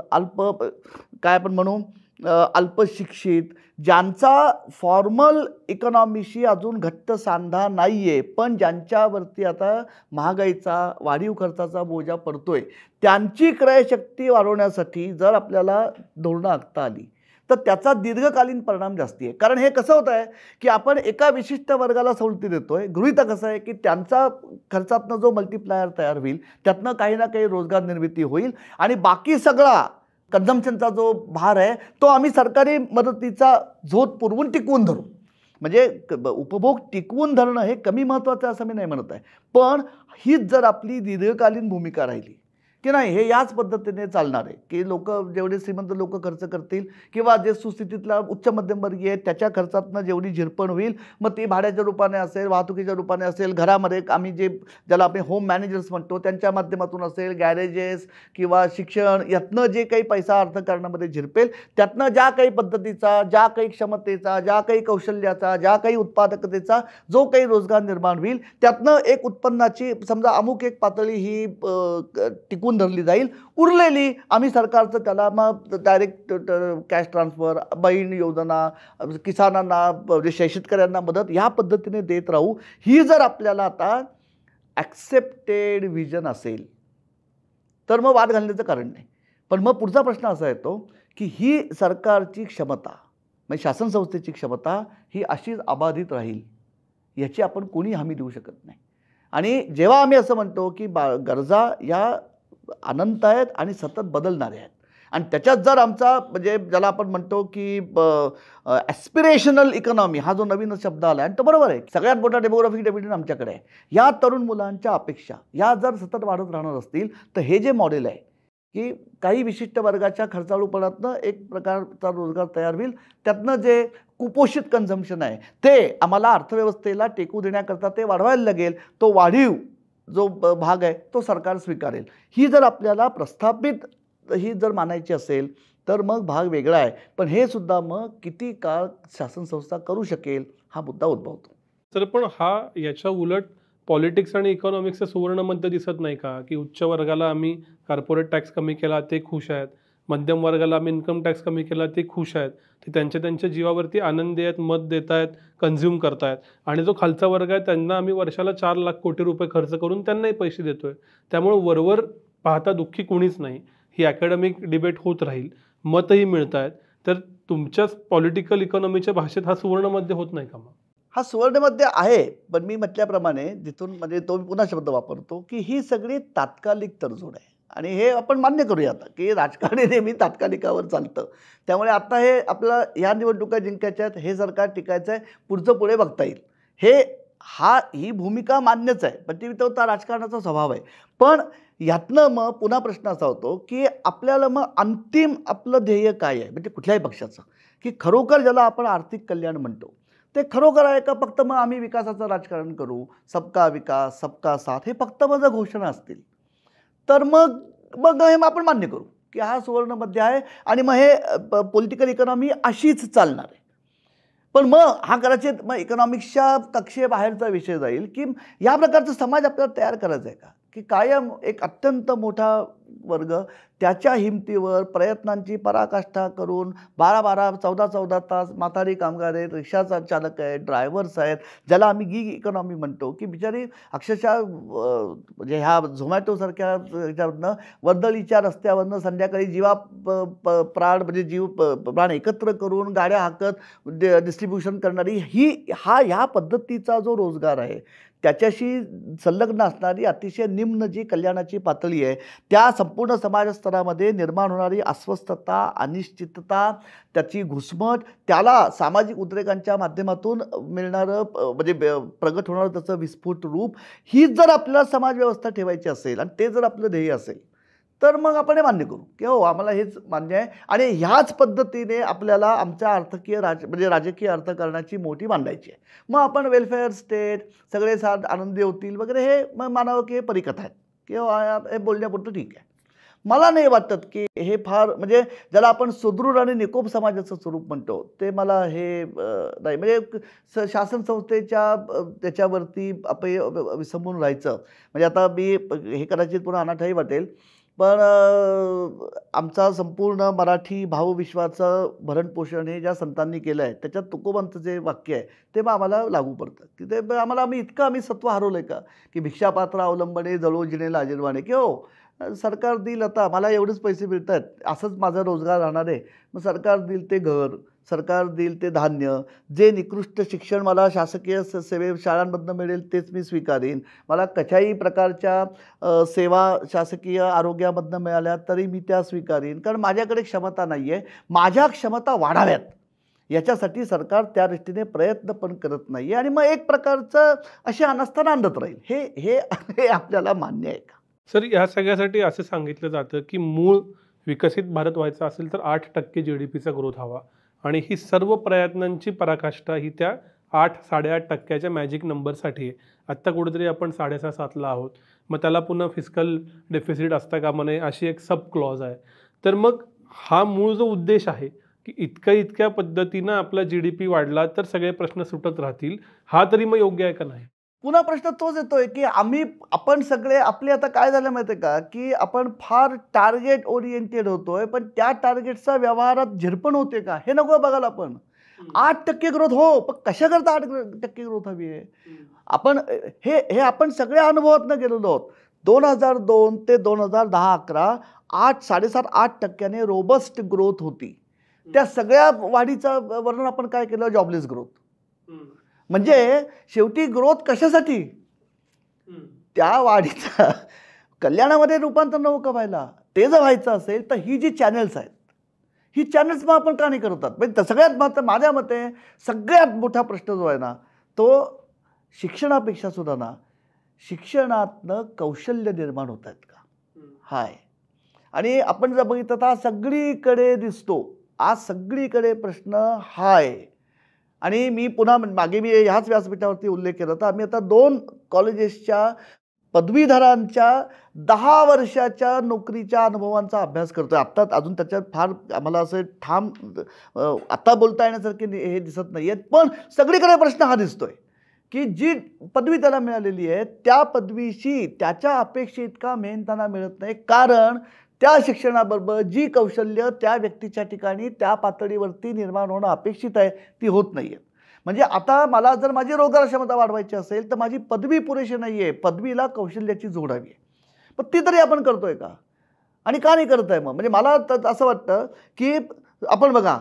काय आपण म्हणू अल्पशिक्षित, ज्यांचा फॉर्मल इकॉनॉमीशी अजून घट्ट सांधा नाही आहे, पण ज्यांच्यावरती आता महागाईचा, वाढीव खर्चाचा बोजा पडतोय, त्यांची क्रयशक्ती वाढवण्यासाठी जर आपल्याला धोरणं आखता आली तर त्याचा दीर्घकालीन परिणाम जास्ती आहे. कारण हे कसं होत आहे की आपण एका विशिष्ट वर्गाला सवलती देतोय, गृहीतक कसं आहे की त्यांचा खर्चातनं जो मल्टिप्लायर तयार होईल त्यातनं काही ना काही रोजगार निर्मिती होईल आणि बाकी सगळा कन्झम्पशनचा जो भार आहे तो आम्ही सरकारी मदतीचा झोत पुरवून टिकवून धरू. म्हणजे उपभोग टिकवून धरणं हे कमी महत्त्वाचं असं मी नाही म्हणत आहे, पण हीच जर आपली दीर्घकालीन भूमिका राहिली की नाही हे याच पद्धतीने चालणार आहे की लोक जेवढे श्रीमंत लोक खर्च करतील किंवा जे सुस्थितीतला उच्च मध्यमवर्गीय आहे त्याच्या खर्चातनं जेवढी झिरपण होईल, मग ती भाड्याच्या रूपाने असेल, वाहतुकीच्या रूपाने असेल, घरामध्ये आम्ही जे ज्याला आपण होम मॅनेजर्स म्हणतो त्यांच्या माध्यमातून असेल, गॅरेजेस किंवा शिक्षण, यातनं जे काही पैसा अर्थकारणामध्ये झिरपेल त्यातनं ज्या काही पद्धतीचा, ज्या काही क्षमतेचा, ज्या काही कौशल्याचा, ज्या काही उत्पादकतेचा जो काही रोजगार निर्माण होईल त्यातनं एक उत्पन्नाची समजा अमुक एक पातळी ही टिकून धरली जाईल. उरलेली आम्ही सरकारचं त्याला मग डायरेक्ट कॅश ट्रान्सफर, बहीण योजना, किसानांना, शेतकऱ्यांना मदत ह्या पद्धतीने देत राहू. ही जर आपल्याला आता ॲक्सेप्टेड विजन असेल तर मग वाद घालण्याचं कारण नाही. पण मग पुढचा प्रश्न असा येतो की ही सरकारची क्षमता म्हणजे शासन संस्थेची क्षमता ही अशीच अबाधित राहील याची आपण कोणी हमी देऊ शकत नाही. आणि जेव्हा आम्ही असं म्हणतो की गरजा या अनंत आहेत आणि सतत बदलणारे आहेत आणि त्याच्यात जर आमचा म्हणजे ज्याला आपण म्हणतो की ॲस्पिरेशनल इकॉनॉमी हा जो नवीन शब्द आला आणि तो बरोबर आहे, सगळ्यात मोठा डेमोग्राफिक डेव्हिडेंड आमच्याकडे आहे. या तरुण मुलांच्या अपेक्षा या जर सतत वाढत राहणार असतील तर हे जे मॉडेल आहे की काही विशिष्ट वर्गाच्या खर्चाळूपणातनं एक प्रकारचा रोजगार तयार होईल, त्यातनं जे कुपोषित कन्झम्पशन आहे ते आम्हाला अर्थव्यवस्थेला टेकू देण्याकरता ते वाढवायला लागेल. तो वाढीव जो भाग आहे तो सरकार स्वीकारेल. ही जर आपल्याला प्रस्थापित ही जर मानायची असेल तर मग भाग वेगळा आहे, पण हे सुद्धा मग किती काळ शासन संस्था करू शकेल हा मुद्दा उद्भवतो. तर पण हा याच्या उलट पॉलिटिक्स आणि इकॉनॉमिक्सचं सुवर्णमध्य दिसत नाही का की उच्च वर्गाला आम्ही कॉर्पोरेट टॅक्स कमी केला ते खुश आहेत, मध्यम वर्गाला आम्ही इन्कम टॅक्स कमी केला ते खुश आहेत, ते त्यांच्या जीवावरती आनंदी आहेत, मत देत आहेत, कन्झ्युम करतायत आणि जो खालचा वर्ग आहे त्यांना आम्ही वर्षाला 4 लाख कोटी रुपये खर्च करून त्यांनाही पैसे देतोय. त्यामुळे वरवर पाहता दुःखी कोणीच नाही. ही अकॅडमिक डिबेट होत राहील, मतही मिळत आहेत. तर तुमच्याच पॉलिटिकल इकॉनॉमीच्या भाषेत हा सुवर्णमध्य होत नाही का? मग हा सुवर्णमध्य आहे, पण मी म्हटल्याप्रमाणे जिथून म्हणजे तो पुन्हा शब्द वापरतो की ही सगळी तात्कालिक तडजोड आहे आणि हे आपण मान्य करूया आता की राजकारण नेहमी तात्कालिकावर चालतं. त्यामुळे आता हे आपलं ह्या निवडणुका जिंकायच्या आहेत, हे सरकार टिकायचं आहे, पुढचं पुढे बघता येईल, ही भूमिका मान्यच आहे, पण ती तो राजकारणाचा स्वभाव आहे. पण यातनं मग पुन्हा प्रश्न असा होतो की आपल्याला मग अंतिम आपलं ध्येय काय आहे म्हणजे कुठल्याही पक्षाचं, की खरोखर ज्याला आपण आर्थिक कल्याण म्हणतो ते खरोखर आहे का फक्त मग आम्ही विकासाचं राजकारण करू, सबका विकास सबका साथ हे फक्त माझं घोषणा असतील तर मग मग हे आपण मान्य करू की हा सुवर्णमध्य आहे आणि मग हे पॉलिटिकल इकॉनॉमी अशीच चालणार आहे. पण मग हा कदाचित मग इकॉनॉमिक्सच्या कक्षेबाहेरचा विषय जाईल की या प्रकारचा समाज आपल्याला तयार करायचा आहे का, की कायम एक अत्यंत मोठा वर्ग त्याच्या हिमतीवर प्रयत्नांची पराकाष्ठा करून 12-12, 14-14 तास म्हातारी कामगार आहेत, रिक्षा चालक आहेत, ड्रायव्हर्स आहेत, ज्याला आम्ही गिग इकॉनॉमी म्हणतो, की बिचारी अक्षरशः म्हणजे ह्या झोमॅटोसारख्या ह्याच्यावरनं वर्दळीच्या रस्त्यावरनं संध्याकाळी प्राण म्हणजे प्राण एकत्र करून गाड्या हाकत डिस्ट्रीब्युशन करणारी ह्या पद्धतीचा जो रोजगार आहे त्याच्याशी संलग्न असणारी अतिशय निम्न जी कल्याणाची पातळी आहे त्या संपूर्ण समाज स्तरामध्ये निर्माण होणारी अस्वस्थता, अनिश्चितता, त्याची घुसमट, त्याला सामाजिक उद्रेकांच्या माध्यमातून मिळणारं म्हणजे प्रगट होणारं त्याचं विस्फोट रूप, ही जर आपल्याला समाजव्यवस्था ठेवायची असेल आणि ते जर आपलं ध्येय असेल तर मग आपण हे मान्य करू की हो आम्हाला हेच मान्य आहे आणि ह्याच पद्धतीने आपल्याला आमच्या म्हणजे राजकीय अर्थकारणाची मोठी मांडायची आहे. मग आपण वेलफेअर स्टेट सगळे साथ आनंदी होतील वगैरे हे मग मानावं की हे परिकथा आहेत की हो हे बोलण्यापुरतं ठीक आहे. मला नाही वाटत की हे फार म्हणजे ज्याला आपण सुदृढ आणि निकोप समाजाचं स्वरूप म्हणतो ते मला हे नाही म्हणजे शासन संस्थेच्या त्याच्यावरती विसंबून राहायचं म्हणजे आता मी हे कदाचित पुन्हा अनाठाही वाटेल पण आमचा संपूर्ण मराठी भावविश्वाचं भरणपोषण हे ज्या संतांनी केलं आहे त्याच्यात तुकोबांचं जे वाक्य आहे ते मग आम्हाला लागू पडतं की ते आम्हाला आम्ही सत्व हरवलं आहे का की भिक्षापात्र अवलंबणे जळो जिणे लाजीरवाणे की हो सरकार देईल आता मला एवढेच पैसे मिळत आहेत असंच माझा रोजगार राहणार आहे मग सरकार देईल ते घर सरकार देईल ते धान्य जे निकृष्ट शिक्षण मला शासकीय शाळांमधनं मिळेल तेच मी स्वीकारेन मला कशाही प्रकारच्या सेवा शासकीय आरोग्यामधनं मिळाल्या तरी मी त्या स्वीकारेन कारण माझ्याकडे क्षमता नाही आहे माझ्या क्षमता वाढाव्यात याच्यासाठी सरकार त्या दृष्टीने प्रयत्न पण करत नाही आहे आणि मग एक प्रकारचं अशी अनास्था आणत राहील हे हे हे आपल्याला मान्य आहे का सर या सगळ्यासाठी असं सांगितलं जातं की मूळ विकसित भारत व्हायचा असेल तर 8% GDPचा ग्रोथ हवा आणि ही सर्व प्रयत्नांची पराकाष्ठा ही त्या 8-8.5% मॅजिक नंबरसाठी आहे. आत्ता कुठेतरी आपण 6.6-7ला आहोत मग त्याला पुन्हा फिस्कल डेफिसिट असता कामा नये अशी एक सब क्लॉज आहे. तर मग हा मूळ जो उद्देश आहे की इतक्या पद्धतीनं आपला GDP वाढला तर सगळे प्रश्न सुटत राहतील हा तरी मग योग्य आहे का नाही. पुन्हा प्रश्न तोच येतोय की आपण सगळे आपले आता काय झालं माहिती आहे का की आपण फार टार्गेट ओरिएंटेड होतोय पण त्या टार्गेटचा व्यवहारात झिरपण होते का हे नको बघायला आपण 8% ग्रोथ हो पण कशा करता 8% ग्रोथ हवी आहे आपण हे आपण सगळ्या अनुभवातनं गेलेलो आहोत 2002 ते 2010-11 7.5-8% रोबस्ट ग्रोथ होती त्या सगळ्या वाढीचं वर्णन आपण काय केलं जॉबलेस ग्रोथ म्हणजे शेवटी ग्रोथ कशासाठी त्या वाढीचा कल्याणामध्ये रूपांतर नको व्हायला ते जर व्हायचं असेल तर ही जी चॅनल्स आहेत ही चॅनल्स मग आपण का नाही करतात म्हणजे सगळ्यात माझ्या मते सगळ्यात मोठा प्रश्न जो आहे ना तो शिक्षणापेक्षा सुद्धा ना शिक्षणातनं कौशल्य निर्माण होत आहेत का हाय आणि आपण जर बघितलं तर सगळीकडे दिसतो आज सगळीकडे प्रश्न हाय आणि मी पुन्हा मागे मी ह्याच व्यासपीठावरती उल्लेख केला तर आम्ही आता 2 कॉलेजेसच्या पदवीधरांच्या 10 वर्षाच्या नोकरीच्या अनुभवांचा अभ्यास करतोय आत्ता अजून त्याच्यात फार आम्हाला असं ठाम आत्ता बोलता येण्यासारखे हे दिसत नाही आहेत पण सगळीकडे प्रश्न हा दिसतोय की जी पदवी त्याला मिळालेली आहे त्या पदवीशी त्याच्या अपेक्षित का मेहनताना मिळत नाही कारण त्या शिक्षणाबरोबर जी कौशल्य त्या व्यक्तीच्या ठिकाणी त्या पातळीवरती निर्माण होणं अपेक्षित आहे ती होत नाही आहे म्हणजे आता मला जर माझी रोजगार क्षमता वाढवायची असेल तर माझी पदवी पुरेशी नाही आहे पदवीला कौशल्याची जोड हवी आहे पण ती तरी आपण करतोय का आणि का नाही करत आहे मग म्हणजे मला असं वाटतं की आपण बघा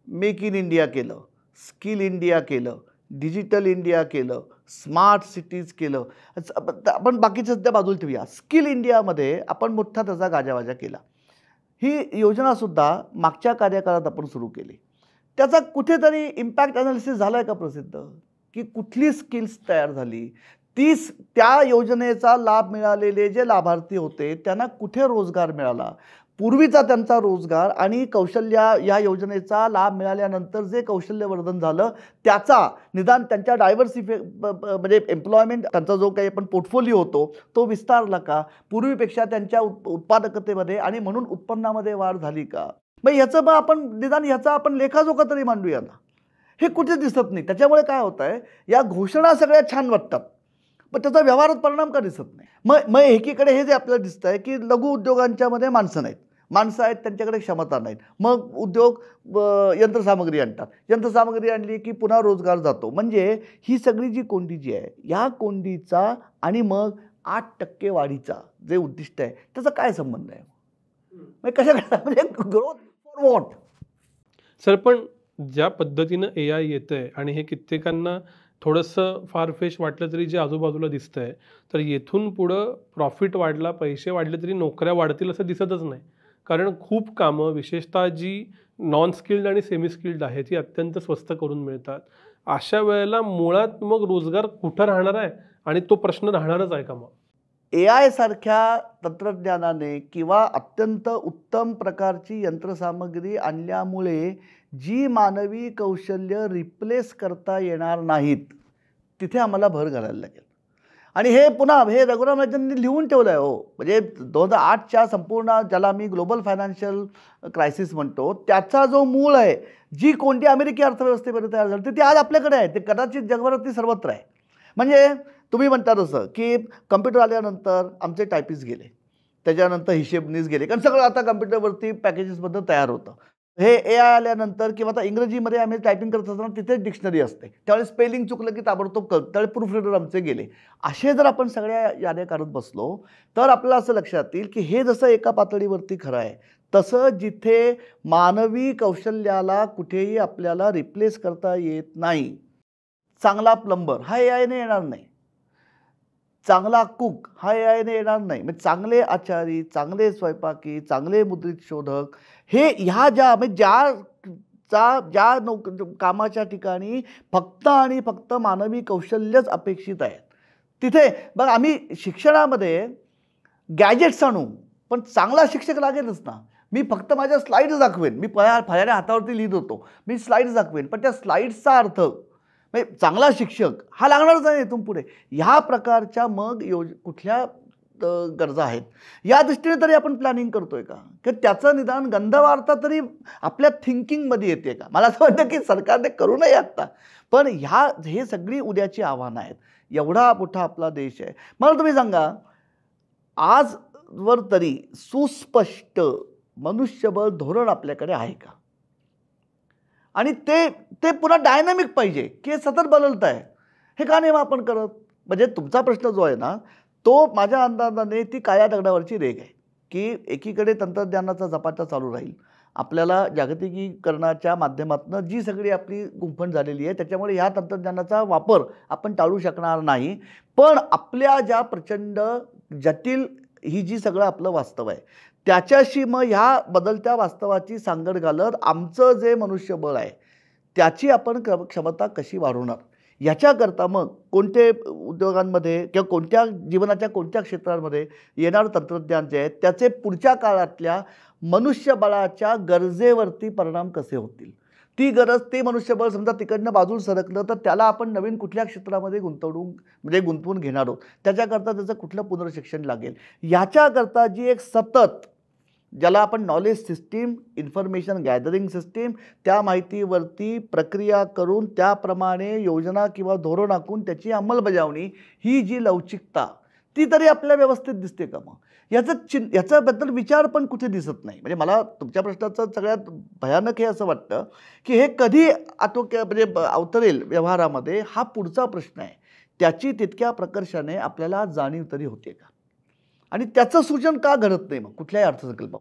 मेक इन इंडिया केलं स्किल इंडिया केलं डिजिटल इंडिया केलं स्मार्ट सिटीज केलं आपण बाकीचं सध्या बाजूला ठेवूया स्किल इंडियामध्ये आपण मोठा त्याचा गाजावाजा केला ही योजनासुद्धा मागच्या कार्यकाळात आपण सुरू केली त्याचा कुठेतरी इम्पॅक्ट ॲनालिसिस झाला आहे का प्रसिद्ध की कुठली स्किल्स तयार झाली त्या योजनेचा लाभ मिळालेले जे लाभार्थी होते त्यांना कुठे रोजगार मिळाला पूर्वीचा त्यांचा रोजगार आणि कौशल्य या योजनेचा लाभ मिळाल्यानंतर जे कौशल्यवर्धन झालं त्याचा निदान त्यांच्या म्हणजे एम्प्लॉयमेंट त्यांचा जो काही आपण पोर्टफोलिओ होतो तो विस्तारला का पूर्वीपेक्षा त्यांच्या उत्पादकतेमध्ये आणि म्हणून उत्पन्नामध्ये वाढ झाली का मग ह्याचं मग आपण निदान ह्याचा आपण लेखाजोखा तरी मांडूया ना हे कुठे दिसत नाही त्याच्यामुळे काय होतं आहे या घोषणा सगळ्या छान वाटतात पण त्याचा व्यवहारात परिणाम का दिसत नाही मग एकीकडे हे जे आपल्याला दिसतं आहे की लघु उद्योगांच्यामध्ये माणसं आहेत त्यांच्याकडे क्षमता नाहीत मग उद्योग यंत्रसामग्री आणतात यंत्रसामग्री आणली की पुन्हा रोजगार जातो म्हणजे ही सगळी जी कोंडी जी आहे या कोंडीचा आणि मग 8% वाढीचा जे उद्दिष्ट आहे त्याचा काय संबंध आहे म्हणजे म्हणजे ग्रोथ फॉर व्हॉट सर पण ज्या पद्धतीनं AI येतं आहे आणि हे कित्येकांना थोडंसं फारफेश वाटलं तरी जे आजूबाजूला दिसतं आहे तर येथून पुढं प्रॉफिट वाढला पैसे वाढले तरी नोकऱ्या वाढतील असं दिसतच नाही कारण खूप कामं विशेषतः जी नॉन स्किल्ड आणि सेमी स्किल्ड आहेत ती अत्यंत स्वस्त करून मिळतात अशा वेळेला मुळात मग रोजगार कुठं राहणार आहे आणि तो प्रश्न राहणारच आहे का मग AI सारख्या तंत्रज्ञानाने किंवा अत्यंत उत्तम प्रकारची यंत्रसामग्री आणल्यामुळे जी मानवी कौशल्य रिप्लेस करता येणार नाहीत तिथे आम्हाला भर घालायला लागेल आणि हे पुन्हा हे रघुराम राजननी लिहून ठेवलं आहे हो म्हणजे 2008च्या संपूर्ण ज्याला मी ग्लोबल फायनान्शियल क्रायसिस म्हणतो त्याचा जो मूळ आहे जी कोणती अमेरिकी अर्थव्यवस्थेमध्ये तयार झाली ती आज आपल्याकडे आहे ते कदाचित जगभरातली सर्वत्र आहे म्हणजे तुम्ही म्हणता तसं की कम्प्युटर आल्यानंतर आमचे टायपिस्ट गेले त्याच्यानंतर हिशेबनीस गेले, कारण सगळं आता कम्प्युटरवरती पॅकेजेसमधून तयार होतं. हे AI आल्यानंतर किंवा आता इंग्रजीमध्ये आम्ही टायपिंग करत असताना तिथेच डिक्शनरी असते, त्यावेळेस स्पेलिंग चुकलं की ताबडतोब कळतं, त्यावेळी प्रूफ रीडर आमचे गेले. असे जर आपण सगळ्या याद्या करत बसलो तर आपल्याला असं लक्षात येईल की हे जसं एका पातळीवरती खरं आहे, तसं जिथे मानवी कौशल्याला कुठेही आपल्याला रिप्लेस करता येत नाही. चांगला प्लंबर हा AI ने येणार नाही, चांगला कुक हा AI ने येणार नाही. म्हणजे चांगले आचारी, चांगले स्वयंपाकी, चांगले मुद्रित शोधक, हे ह्या ज्या कामाच्या ठिकाणी फक्त आणि फक्त मानवी कौशल्यच अपेक्षित आहेत, तिथे बघ आम्ही शिक्षणामध्ये गॅजेट्स आणू, पण चांगला शिक्षक लागेलच ना. मी फक्त माझ्या स्लाईड्स दाखवेन, मी फळ्याच्या हातावरती लिहित होतो, मी स्लाईड्स दाखवेन, पण त्या स्लाईड्सचा अर्थ म्हणजे चांगला शिक्षक हा लागणारच नाही इथून पुढे. ह्या प्रकारच्या मग कुठल्या गरजा आहेत, या दृष्टीने तरी आपण प्लॅनिंग करतोय का, की त्याचं निदान गंधवार्ता तरी आपल्या थिंकिंगमध्ये येते का? मला असं वाटतं की सरकारने करू नये आत्ता, पण हे सगळी उद्याची आव्हानं आहेत. एवढा मोठा आपला देश आहे. मला तुम्ही सांगा, आजवर तरी सुस्पष्ट मनुष्यबळ धोरण आपल्याकडे आहे का? आणि ते पुन्हा डायनामिक पाहिजे की हे सतत बदलत आहे. हे का नाही आपण करत? म्हणजे तुमचा प्रश्न जो आहे ना, तो माझ्या अंदाजाने ती काळ्या दगडावरची रेघ आहे की एकीकडे तंत्रज्ञानाचा झपाटा चालू राहील, आपल्याला जागतिकीकरणाच्या माध्यमातून जी सगळी आपली गुंफण झालेली आहे त्याच्यामुळे ह्या तंत्रज्ञानाचा वापर आपण टाळू शकणार नाही. पण आपल्या ज्या प्रचंड जटिल ही जी सगळं आपलं वास्तव आहे त्याच्याशी मग ह्या बदलत्या वास्तवाची सांगड घालत आमचं जे मनुष्यबळ आहे त्याची आपण क्षमता कशी वाढवणार, याच्याकरता मग कोणते उद्योगांमध्ये किंवा कोणत्या जीवनाच्या कोणत्या क्षेत्रांमध्ये येणारं तंत्रज्ञान जे आहे त्याचे पुढच्या काळातल्या मनुष्यबळाच्या गरजेवरती परिणाम कसे होतील. ती गरज, ते मनुष्यबळ समजा तिकडनं बाजूला सरकलं तर त्याला आपण नवीन कुठल्या क्षेत्रामध्ये गुंतवून घेणार आहोत, त्याच्याकरता त्याचं कुठलं पुनर्शिक्षण लागेल. याच्याकरता जी एक सतत, ज्याला आपण knowledge system, information gathering system, त्या माहितीवरती प्रक्रिया करून त्याप्रमाणे योजना किंवा धोरण आखून त्याची अंमलबजावणी, ही जी लवचिकता ती तरी आपल्या व्यवस्थेत दिसते का? मग याच्याबद्दल विचार पण कुठे दिसत नाही. म्हणजे मला तुमच्या प्रश्नाचं सगळ्यात भयानक हे असं वाटतं की हे कधी अवतरेल व्यवहारामध्ये, हा पुढचा प्रश्न आहे. त्याची तितक्या प्रकर्षाने आपल्याला जाणीव तरी होते का, आणि त्याचं सूचन का घडत नाही मग कुठल्याही अर्थसंकल्पात?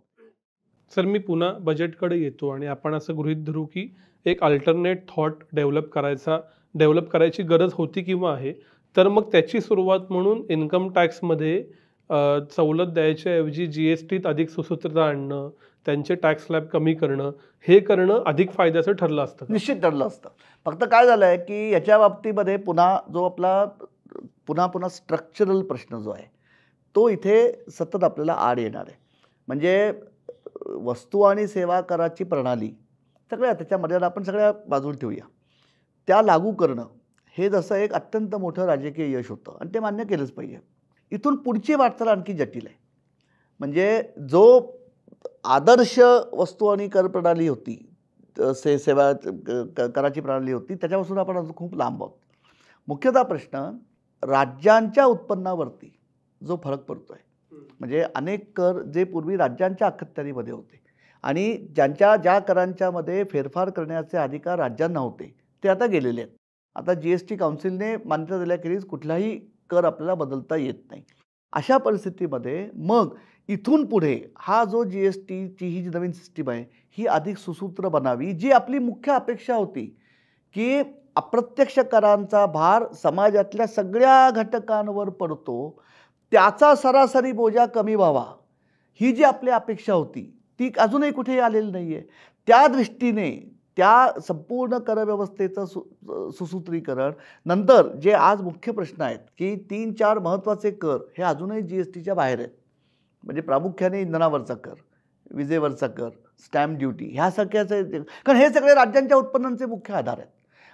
सर, मी पुन्हा बजेटकडे येतो आणि आपण असं गृहीत धरू की एक अल्टरनेट थॉट डेव्हलप करायची गरज होती किंवा आहे, तर मग त्याची सुरुवात म्हणून इन्कम टॅक्समध्ये सवलत द्यायच्याऐवजी GSTत अधिक सुसूत्रता आणणं, त्यांचे टॅक्स स्लॅब कमी करणं, हे करणं अधिक फायद्याचं ठरलं असतं. निश्चित ठरलं असतं. फक्त काय झालं आहे की याच्या बाबतीमध्ये पुन्हा स्ट्रक्चरल प्रश्न जो आहे तो इथे सतत आपल्याला आड येणार आहे. म्हणजे वस्तू आणि सेवा कराची प्रणाली सगळ्या त्याच्या मर्यादा आपण सगळ्या बाजूला ठेवूया, त्या लागू करणं हे जसं एक अत्यंत मोठं राजकीय यश होतं आणि ते मान्य केलंच पाहिजे. इथून पुढची वाटचाल आणखी जटिल आहे. म्हणजे जो आदर्श वस्तू आणि कर प्रणाली होती, सेवा कराची प्रणाली होती, त्याच्यापासून आपण अजून खूप लांब आहोत. मुख्यतः प्रश्न राज्यांच्या उत्पन्नावरती जो फरक पडतो आहे. म्हणजे अनेक कर जे पूर्वी राज्यांच्या अखत्यारीमध्ये होते आणि ज्या करांच्यामध्ये फेरफार करण्याचे अधिकार राज्यांना होते ते आता गेलेले आहेत. आता GST काउन्सिलने मान्यता दिल्याखेरीज कुठलाही कर आपल्याला बदलता येत नाही. अशा परिस्थितीमध्ये मग इथून पुढे हा जो GSTची ही जी नवीन सिस्टीम आहे ही अधिक सुसूत्र बनावी, जी आपली मुख्य अपेक्षा होती की अप्रत्यक्ष करांचा भार समाजातल्या सगळ्या घटकांवर पडतो, त्याचा सरासरी बोजा कमी व्हावा, ही जी आपली अपेक्षा होती ती अजूनही कुठेही आलेली नाही आहे. त्या दृष्टीने त्या संपूर्ण करव्यवस्थेचं सुसूत्रीकरण, नंतर जे आज मुख्य प्रश्न आहेत की 3-4 महत्त्वाचे कर हे अजूनही GSTच्या बाहेर आहेत. म्हणजे प्रामुख्याने इंधनावरचा कर, विजेवरचा कर, स्टॅम्प ड्युटी, ह्या सगळ्याचे, कारण हे सगळे राज्यांच्या उत्पन्नांचे मुख्य आधार आहेत.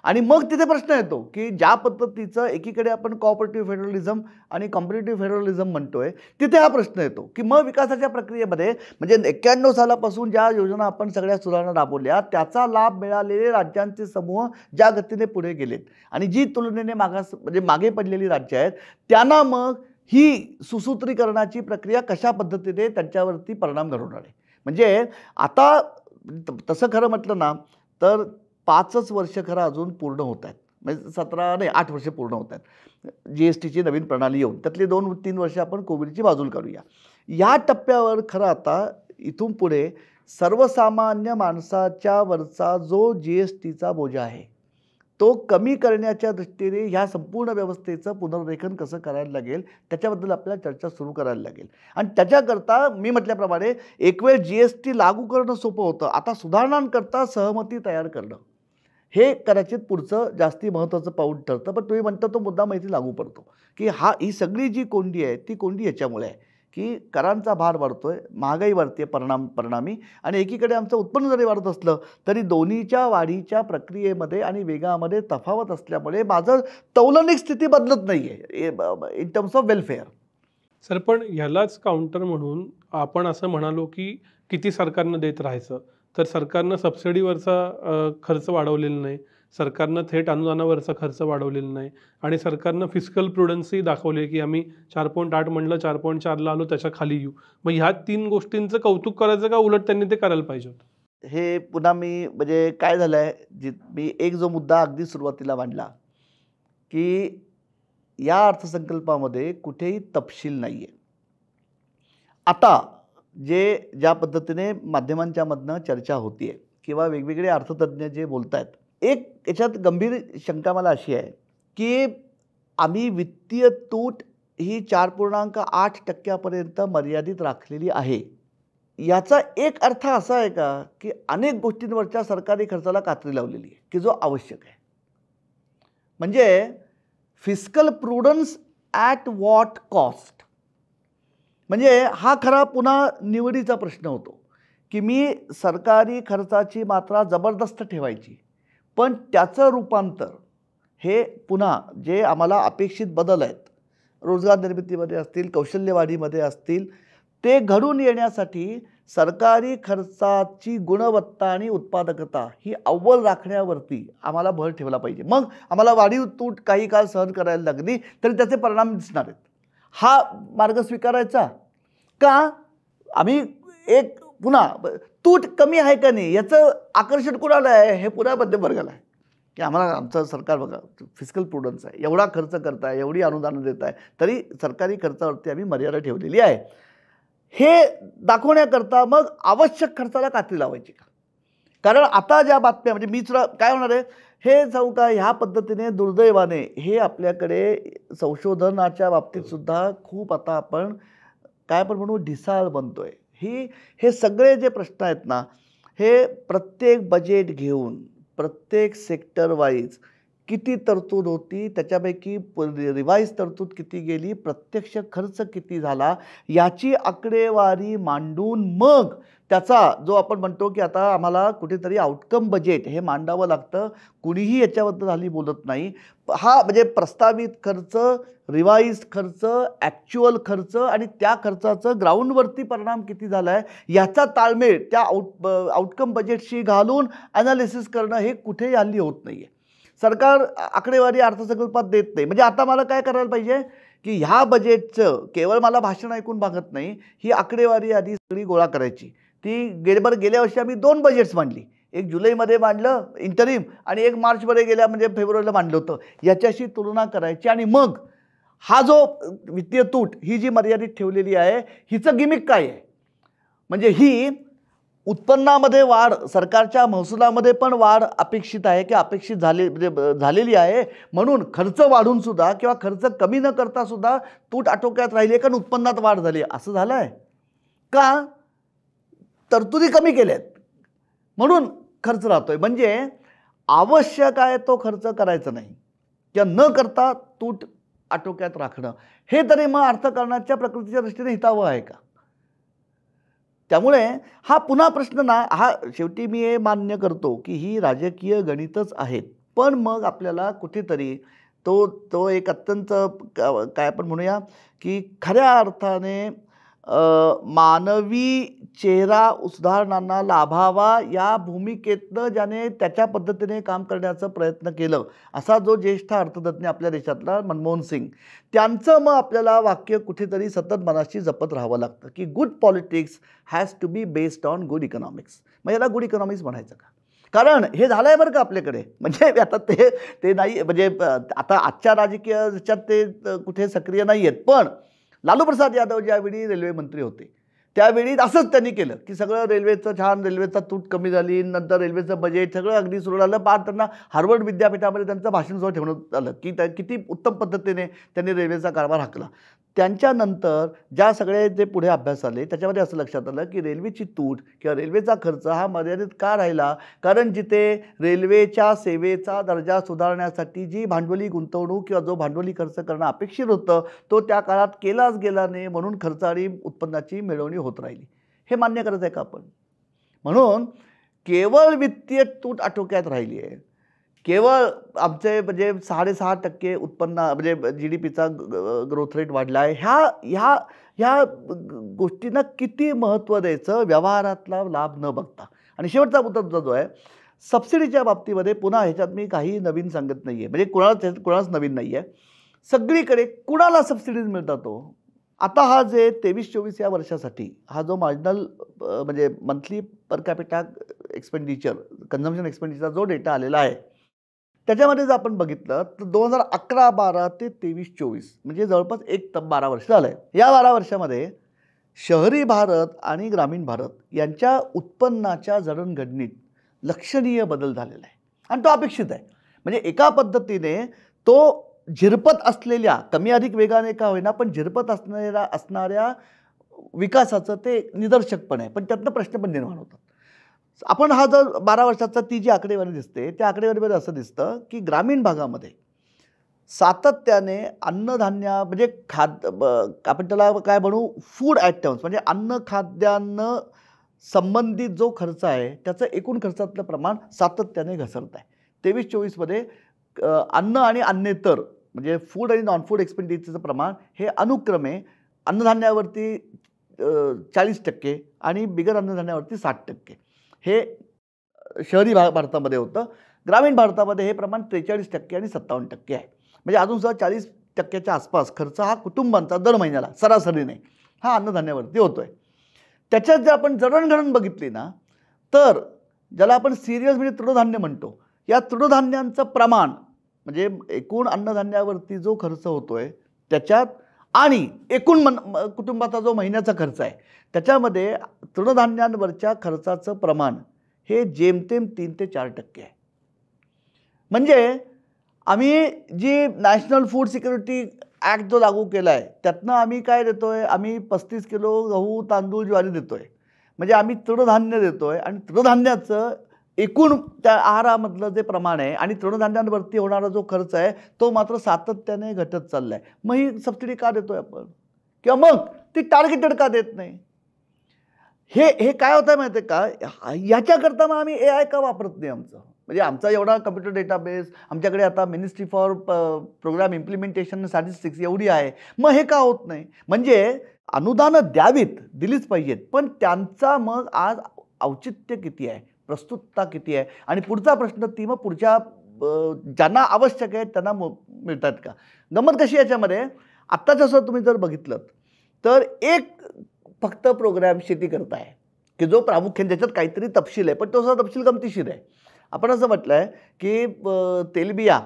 आणि मग तिथे प्रश्न येतो की ज्या पद्धतीचं एकीकडे आपण कोऑपरेटिव्ह फेडरलिझम आणि कॉम्पिटिटिव्ह फेडरलिझम म्हणतोय, तिथे हा प्रश्न येतो की मग विकासाच्या प्रक्रियेमध्ये म्हणजे 91 सालापासून ज्या योजना आपण सगळ्या सुधारणा राबवल्या त्याचा लाभ मिळालेले राज्यांचे समूह ज्या गतीने पुढे गेलेत आणि जी तुलनेने मागे पडलेली राज्य आहेत त्यांना मग ही सुसूत्रीकरणाची प्रक्रिया कशा पद्धतीने त्यांच्यावरती परिणाम घडवणार आहे. म्हणजे आता तसं खरं म्हटलं ना तर 5च वर्ष खरं अजून पूर्ण होत आहेत. म्हणजे 8 वर्ष पूर्ण होत आहेत GSTची नवीन प्रणाली येऊन. त्यातली 2-3 वर्ष आपण कोविडची बाजूला काढूया. या टप्प्यावर खरं आता इथून पुढे सर्वसामान्य माणसाच्या वरचा जो GSTचा बोजा आहे तो कमी करण्याच्या दृष्टीने ह्या संपूर्ण व्यवस्थेचं पुनर्लेखन कसं करायला लागेल त्याच्याबद्दल आपल्याला चर्चा सुरू करायला लागेल. आणि त्याच्याकरता मी म्हटल्याप्रमाणे एक वेळ GST लागू करणं सोपं होतं. आता सुधारणांकरता सहमती तयार करणं हे कदाचित पुढचं जास्ती महत्त्वाचं पाऊल ठरतं. पण तुम्ही म्हणता तो मुद्दा माहिती लागू पडतो की ही सगळी जी कोंडी आहे ती कोंडी याच्यामुळे आहे की करांचा भार वाढतोय, महागाई वाढते परिणामी, आणि एकीकडे आमचं उत्पन्न जरी वाढत असलं तरी दोन्हीच्या वाढीच्या प्रक्रियेमध्ये आणि वेगामध्ये तफावत असल्यामुळे माझं तौलनिक स्थिती बदलत नाही आहे in terms of welfare. Sir, पण ह्यालाच काउंटर म्हणून आपण असं म्हणालो की किती सरकारनं देत राहायचं, तर सरकारनं सबसिडीवरचा खर्च वाढवलेला नाही, सरकारनं थेट अनुदानावरचा खर्च वाढवलेला नाही, आणि सरकारनं फिस्कल प्रुडन्सही दाखवले की आम्ही 4.8 म्हणलं 4.4ला आलो, त्याच्या खाली येऊ. मग ह्या 3 गोष्टींचं कौतुक करायचं का उलट त्यांनी ते करायला पाहिजे होतं? हे पुन्हा मी म्हणजे काय झालं आहे मी एक जो मुद्दा अगदी सुरुवातीला मांडला की या अर्थसंकल्पामध्ये कुठेही तपशील नाही आहे. आता ज्या पद्धतीने माध्यमांच्या मधनं चर्चा होती आहे किंवा वेगवेगळे अर्थतज्ञ जे बोलत आहेत, एक याच्यात गंभीर शंका मला अशी आहे की आम्ही वित्तीय तूट ही 4.8% मर्यादित राखलेली आहे. याचा एक अर्थ असा आहे का की अनेक गोष्टींवरच्या सरकारी खर्चाला कात्री लावलेली आहे की जो आवश्यक आहे. म्हणजे फिस्कल प्रुडन्स ॲट व्हॉट कॉस्ट. म्हणजे हा खरा पुन्हा निवडीचा प्रश्न होतो की मी सरकारी खर्चाची मात्रा जबरदस्त ठेवायची, पण त्याचं रूपांतर हे पुन्हा जे आम्हाला अपेक्षित बदल आहेत रोजगार निर्मितीमध्ये असतील, कौशल्यवाढीमध्ये असतील, ते घडून येण्यासाठी सरकारी खर्चाची गुणवत्ता आणि उत्पादकता ही अव्वल राखण्यावरती आम्हाला भर ठेवला पाहिजे. मग आम्हाला वाढीव तूट काही काळ सहन करायला लागली तरी त्याचे परिणाम दिसणार आहेत. हा मार्ग स्वीकारायचा का? आम्ही एक पुन्हा तूट कमी आहे का नाही याचं आकर्षण कुणाला आहे? हे पुन्हा मध्यम वर्गाला आहे की आम्हाला आमचं सरकार बघा फिस्कल प्रुडन्स आहे, एवढा खर्च करताय, एवढी अनुदानं देत आहे, तरी सरकारी खर्चावरती आम्ही मर्यादा ठेवलेली आहे. हे दाखवण्याकरता मग आवश्यक खर्चाला कात्री लावायची का? कारण आता ज्या बातम्या म्हणजे मी सुद्धा काय होणार आहे हे जाऊ का ह्या पद्धतीने दुर्दैवाने हे आपल्याकडे संशोधनाच्या बाबतीत सुद्धा खूप आता आपण काय पण म्हणू ढिसाळ बनतोय. हे सगळे जे प्रश्न आहेत ना हे प्रत्येक बजेट घेऊन प्रत्येक सेक्टर वाईज किती तरतूद होती, त्याच्यापैकी रिवाईज तरतूद किती गेली, प्रत्यक्ष खर्च किती झाला याची आकडेवारी मांडून मग त्याचा जो आपण म्हणतो की आता आम्हाला कुठेतरी आउटकम बजेट हे मांडावं लागतं. कुणीही याच्याबद्दल हल्ली बोलत नाही. हा म्हणजे प्रस्तावित खर्च, रिवाईज खर्च, ॲक्च्युअल खर्च आणि त्या खर्चाचं ग्राउंडवरती परिणाम किती झाला आहे याचा ताळमेळ त्या आउटकम बजेटशी घालून ॲनालिसिस करणं हे कुठेही हल्ली होत नाही आहे. सरकार आकडेवारी अर्थसंकल्पात देत नाही. म्हणजे आता मला काय करायला पाहिजे की ह्या बजेटचं केवळ मला भाषण ऐकून भागत नाही, ही आकडेवारी आधी सगळी गोळा करायची. ती गेल्या वर्षी आम्ही 2 बजेट्स मांडली, एक जुलैमध्ये मांडलं इंटरिम आणि एक मार्चमध्ये गेल्या म्हणजे फेब्रुवारीला मांडलं होतं. याच्याशी तुलना करायची आणि मग हा जो वित्तीय तूट ही जी मर्यादित ठेवलेली आहे हिचं गिमिक काय आहे. म्हणजे ही उत्पन्नामध्ये वाढ, सरकारच्या महसुलामध्ये पण वाढ अपेक्षित आहे की अपेक्षित झालेली आहे, म्हणून खर्च वाढून सुद्धा किंवा खर्च कमी न करता सुद्धा तूट आटोक्यात राहिली कारण उत्पन्नात वाढ झाली. असं झालं आहे का? तरतुदी कमी केल्यात म्हणून खर्च राहतोय. म्हणजे आवश्यक आहे तो खर्च करायचा नाही किंवा न करता तूट आटोक्यात राखणं हे तरी मग अर्थकारणाच्या प्रकृतीच्या दृष्टीने हितावं आहे का? त्यामुळे हा पुन्हा प्रश्न ना हा शेवटी मी हे मान्य करतो की ही राजकीय गणितच आहेत, पण मग आपल्याला कुठेतरी तो एक अत्यंत काय आपण म्हणूया की खऱ्या अर्थाने मानवी चेहरा सुधारणांना लाभावा या भूमिकेतनं ज्याने त्याच्या पद्धतीने काम करण्याचा प्रयत्न केलं, असा जो ज्येष्ठ अर्थतज्ञ आपल्या देशातला मनमोहन सिंग, त्यांचं मग आपल्याला वाक्य कुठेतरी सतत मनाशी जपत राहावं लागतं की good politics has to be based on good economics. मग याला गुड इकॉनॉमिक्स म्हणायचं का? कारण हे झालं आहे बरं का आपल्याकडे. म्हणजे आता ते नाही, म्हणजे आता आजच्या राजकीय ह्याच्यात ते कुठे सक्रिय नाही आहेत, पण लालू प्रसाद यादव ज्यावेळी रेल्वे मंत्री होते त्यावेळी असंच त्यांनी केलं की सगळं रेल्वेचं छान, रेल्वेचा तूट कमी झाली, नंतर रेल्वेचं बजेट सगळं अगदी सुरू झालं. पार त्यांना हार्वर्ड विद्यापीठामध्ये त्यांचं भाषण सुद्धा ठेवण्यात आलं की किती उत्तम पद्धतीने त्यांनी रेल्वेचा कारभार हाकला. त्यांच्यानंतर ज्या सगळे जे पुढे अभ्यास आले त्याच्यामध्ये असं लक्षात आलं की रेल्वेची तूट किंवा रेल्वेचा खर्च हा मर्यादित का राहिला, कारण जिथे रेल्वेच्या सेवेचा दर्जा सुधारण्यासाठी जी भांडवली गुंतवणूक किंवा जो भांडवली खर्च करणं अपेक्षित होतं तो त्या काळात केलाच गेला नाही, म्हणून खर्च आणि उत्पन्नाची मिळवणी होत राहिली. हे मान्य करत आहे का आपण? म्हणून केवळ वित्तीय तूट आटोक्यात राहिली आहे, केवळ आमचे म्हणजे 6.5% उत्पन्न म्हणजे GDPचा ग्रोथ रेट वाढला आहे, ह्या गोष्टींना किती महत्त्व द्यायचं व्यवहारातला लाभ न बघता. आणि शेवटचा मुद्दा जो आहे सबसिडीच्या बाबतीमध्ये, पुन्हा ह्याच्यात मी काही नवीन सांगत नाही आहे, म्हणजे कुणालाच नवीन नाही आहे. सगळीकडे कुणाला सबसिडीज मिळतात तो. आता हा जे 23-24 या वर्षासाठी हा जो मार्जिनल म्हणजे monthly per capita expenditure, consumption एक्सपेंडिचरचा जो डेटा आलेला आहे त्याच्यामध्ये जर आपण बघितलं तर 2011-12 ते 23-24 म्हणजे जवळपास 12 वर्ष झालं आहे. या 12 वर्षामध्ये शहरी भारत आणि ग्रामीण भारत यांच्या उत्पन्नाच्या जडणघडणीत लक्षणीय बदल झालेला आहे आणि तो अपेक्षित आहे. म्हणजे एका पद्धतीने तो झिरपत असलेल्या, कमी अधिक वेगाने का होईना पण झिरपत असणाऱ्या विकासाचं ते निदर्शक पण आहे, पण त्यातनं प्रश्न पण निर्माण होतात. आपण हा जर 12 वर्षाचा ती जी आकडेवारी दिसते त्या आकडेवारीमध्ये असं दिसतं की ग्रामीण भागामध्ये सातत्याने अन्नधान्य म्हणजे आपण त्याला काय म्हणू, फूड आयटम्स म्हणजे अन्न खाद्यान्न संबंधित जो खर्च आहे त्याचं एकूण खर्चातलं प्रमाण सातत्याने घसरत आहे. 23-24मध्ये अन्न आणि अन्नेतर म्हणजे फूड आणि नॉन फूड एक्सपेंडिचरचं प्रमाण हे अनुक्रमे अन्नधान्यावरती 40% आणि बिगर अन्नधान्यावरती 60%. हे शहरी भारतामध्ये होतं. ग्रामीण भारतामध्ये हे प्रमाण 43% आणि 57% आहे. म्हणजे अजूनसुद्धा 40%च्या आसपास खर्च हा कुटुंबांचा दर महिन्याला सरासरीने हा अन्नधान्यावरती होतो आहे. त्याच्यात जर आपण जडणघडण बघितली ना तर ज्याला आपण सिरियल्स म्हणजे तृणधान्य म्हणतो, या तृणधान्यांचं प्रमाण म्हणजे एकूण अन्नधान्यावरती जो खर्च होतो आहे त्याच्यात आणि एकूण कुटुंबाचा जो महिन्याचा खर्च आहे त्याच्यामध्ये तृणधान्यांवरच्या खर्चाचं प्रमाण हे जेमतेम 3 ते 4% आहे. म्हणजे आम्ही जी नॅशनल फूड सिक्युरिटी ॲक्ट जो लागू केला आहे त्यातनं आम्ही काय देतो आहे, आम्ही 35 किलो गहू तांदूळ ज्वारी देतो आहे. म्हणजे आम्ही तृणधान्य देतो आहे आणि तृणधान्याचं एकूण त्या आहारामधलं जे प्रमाण आहे आणि तृणधान्यांवरती होणारा जो खर्च आहे तो मात्र सातत्याने घटत चालला आहे. मग ही सबसिडी का देतो आहे आपण, किंवा मग ती टार्गेटेड का देत नाही? हे काय होतं आहे माहिती आहे का, याच्याकरता मग आम्ही AI का वापरत नाही? म्हणजे आमचा एवढा कम्प्युटर डेटाबेस, आमच्याकडे आता ministry for programme implementation statistics एवढी आहे, मग हे का होत नाही? म्हणजे अनुदानं द्यावीत, दिलीच पाहिजेत, पण त्यांचा मग आज औचित्य किती आहे, प्रस्तुतता किती आहे, आणि पुढचा प्रश्न ती मग पुढच्या ज्यांना आवश्यक आहे त्यांना मिळतात का? गंमत कशी याच्यामध्ये, आत्ताच्या असं तुम्ही जर बघितलं तर एक फक्त प्रोग्रॅम शेती करता आहे की जो प्रामुख्याने ज्याच्यात काहीतरी तपशील आहे, पण तो सुद्धा तपशील गमतीशीर आहे. आपण असं म्हटलं आहे की तेलबिया,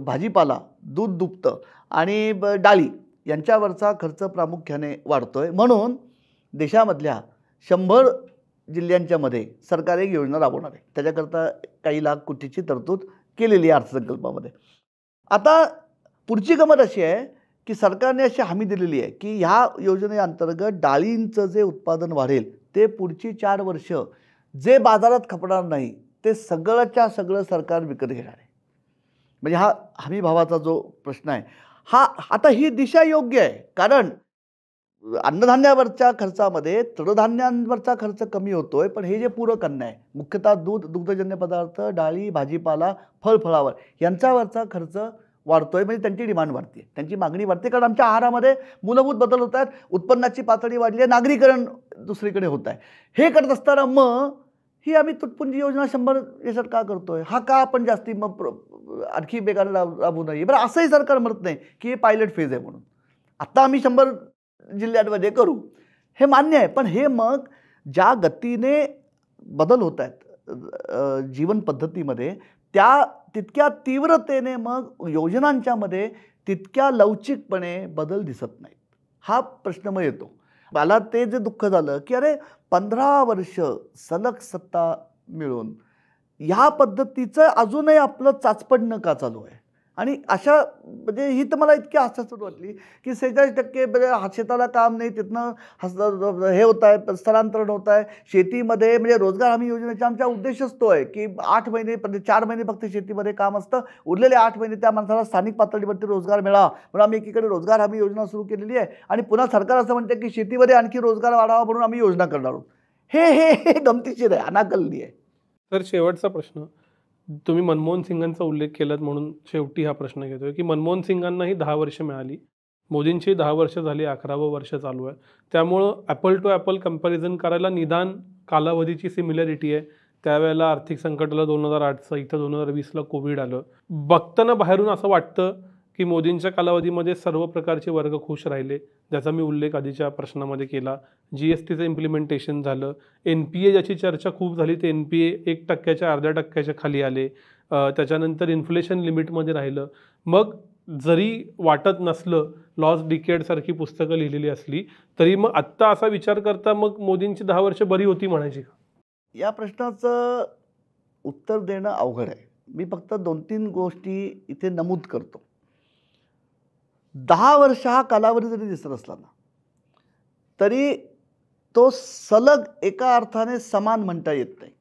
भाजीपाला, दूध दुभतं आणि डाळी यांच्यावरचा खर्च प्रामुख्याने वाढतो आहे, म्हणून देशामधल्या 100 जिल्ह्यांच्या मध्ये सरकार एक योजना राबवणार आहे. त्याच्याकरता काही लाख कोटीची तरतूद केलेली आहे अर्थसंकल्पामध्ये. आता पुढची गमत अशी आहे की सरकारने अशी हमी दिलेली आहे की ह्या योजनेअंतर्गत डाळींचं जे उत्पादन वाढेल ते पुढची 4 वर्ष जे बाजारात खपणार नाही ते सगळंच्या सगळं सरकार विकत घेणार आहे. म्हणजे हा हमी भावाचा जो प्रश्न आहे हा आता ही दिशा योग्य आहे, कारण अन्नधान्यावरच्या खर्चामध्ये तृणधान्यांवरचा खर्च कमी होतोय, पण हे जे पूरक अन्न आहे मुख्यतः दूध, दुग्धजन्य पदार्थ, डाळी, भाजीपाला, फळफळावर यांच्यावरचा खर्च वाढतोय, म्हणजे त्यांची डिमांड वाढते, त्यांची मागणी वाढते, कारण आमच्या आहारामध्ये मूलभूत बदल होत आहेत, उत्पन्नाची पातळी वाढली आहे, नागरीकरण दुसरीकडे होत आहे. हे करत असताना मग ही आम्ही तुटपुंजी योजना 100 याच्यात का करतोय, हा का आपण जास्ती मग आणखी वेगाने राबवू नये. बरं, असंही सरकार म्हणत नाही की हे पायलट फेज आहे म्हणून आत्ता आम्ही 100 जिल्ह्यांमध्ये करू, हे मान्य आहे. पण हे मग ज्या गतीने बदल होत आहेत जीवन पद्धतीमध्ये, त्या तितक्या तीव्रतेने मग योजनांच्यामध्ये तितक्या लवचिकपणे बदल दिसत नाहीत. हा प्रश्न मग येतो. मला ते जे दुःख झालं की अरे 15 वर्ष सलग सत्ता मिळून ह्या पद्धतीचं अजूनही आपलं चाचपडणं का चालू आहे. आणि अशा म्हणजे ही तर मला इतकी हास्यास्पद वाटली की 46% शेताला काम नाही, तिथनं हे होत आहे, स्थलांतरण होत आहे. शेतीमध्ये म्हणजे रोजगार हमी योजनेचा आमचा उद्देशच तो आहे की 8 महिने 4 महिने फक्त शेतीमध्ये काम असतं, उरलेले 8 महिने त्या माणसाला स्थानिक पातळीवरती रोजगार मिळावा म्हणून आम्ही एकीकडे रोजगार हमी योजना सुरू केलेली आहे आणि पुन्हा सरकार असं म्हणते की शेतीमध्ये आणखी रोजगार वाढावा म्हणून आम्ही योजना करणार आहोत. हे गमतीशीर आहे, अनाकलनीय आहे. तर शेवटचा प्रश्न, तुम्ही मनमोहन सिंगांचा उल्लेख केलात म्हणून शेवटी हा प्रश्न घेतोय की मनमोहन सिंगांनाही 10 वर्ष मिळाली, मोदींची 10 वर्ष झाली, 11वं वर्ष चालू आहे. त्यामुळं ॲपल टू ॲपल कंपॅरिझन करायला निदान कालावधीची सिमिलॅरिटी आहे. त्यावेळेला आर्थिक संकट आलं 2008चं, इथं 2020ला कोविड आलं. बघताना बाहेरून असं वाटतं की मोदींच्या कालावधीमध्ये सर्व प्रकारचे वर्ग खुश राहिले, ज्याचा मी उल्लेख आधीच्या प्रश्नामध्ये केला. GSTचं इम्प्लिमेंटेशन झालं, NPA ज्याची चर्चा खूप झाली ते NPA 1%च्या 0.5% खाली आले. त्याच्यानंतर इन्फ्लेशन लिमिटमध्ये राहिलं. मग जरी वाटत नसलं, लॉस्ट डिकेडसारखी पुस्तकं लिहिलेली असली तरी मग आत्ता असा विचार करता मग मोदींची 10 वर्ष बरी होती म्हणायची का? या प्रश्नाचं उत्तर देणं अवघड आहे. मी फक्त 2-3 गोष्टी इथे नमूद करतो. 10 वर्ष हा कालावधी जरी दिसत असला ना तरी तो सलग एका अर्थाने समान म्हणता येत नाही.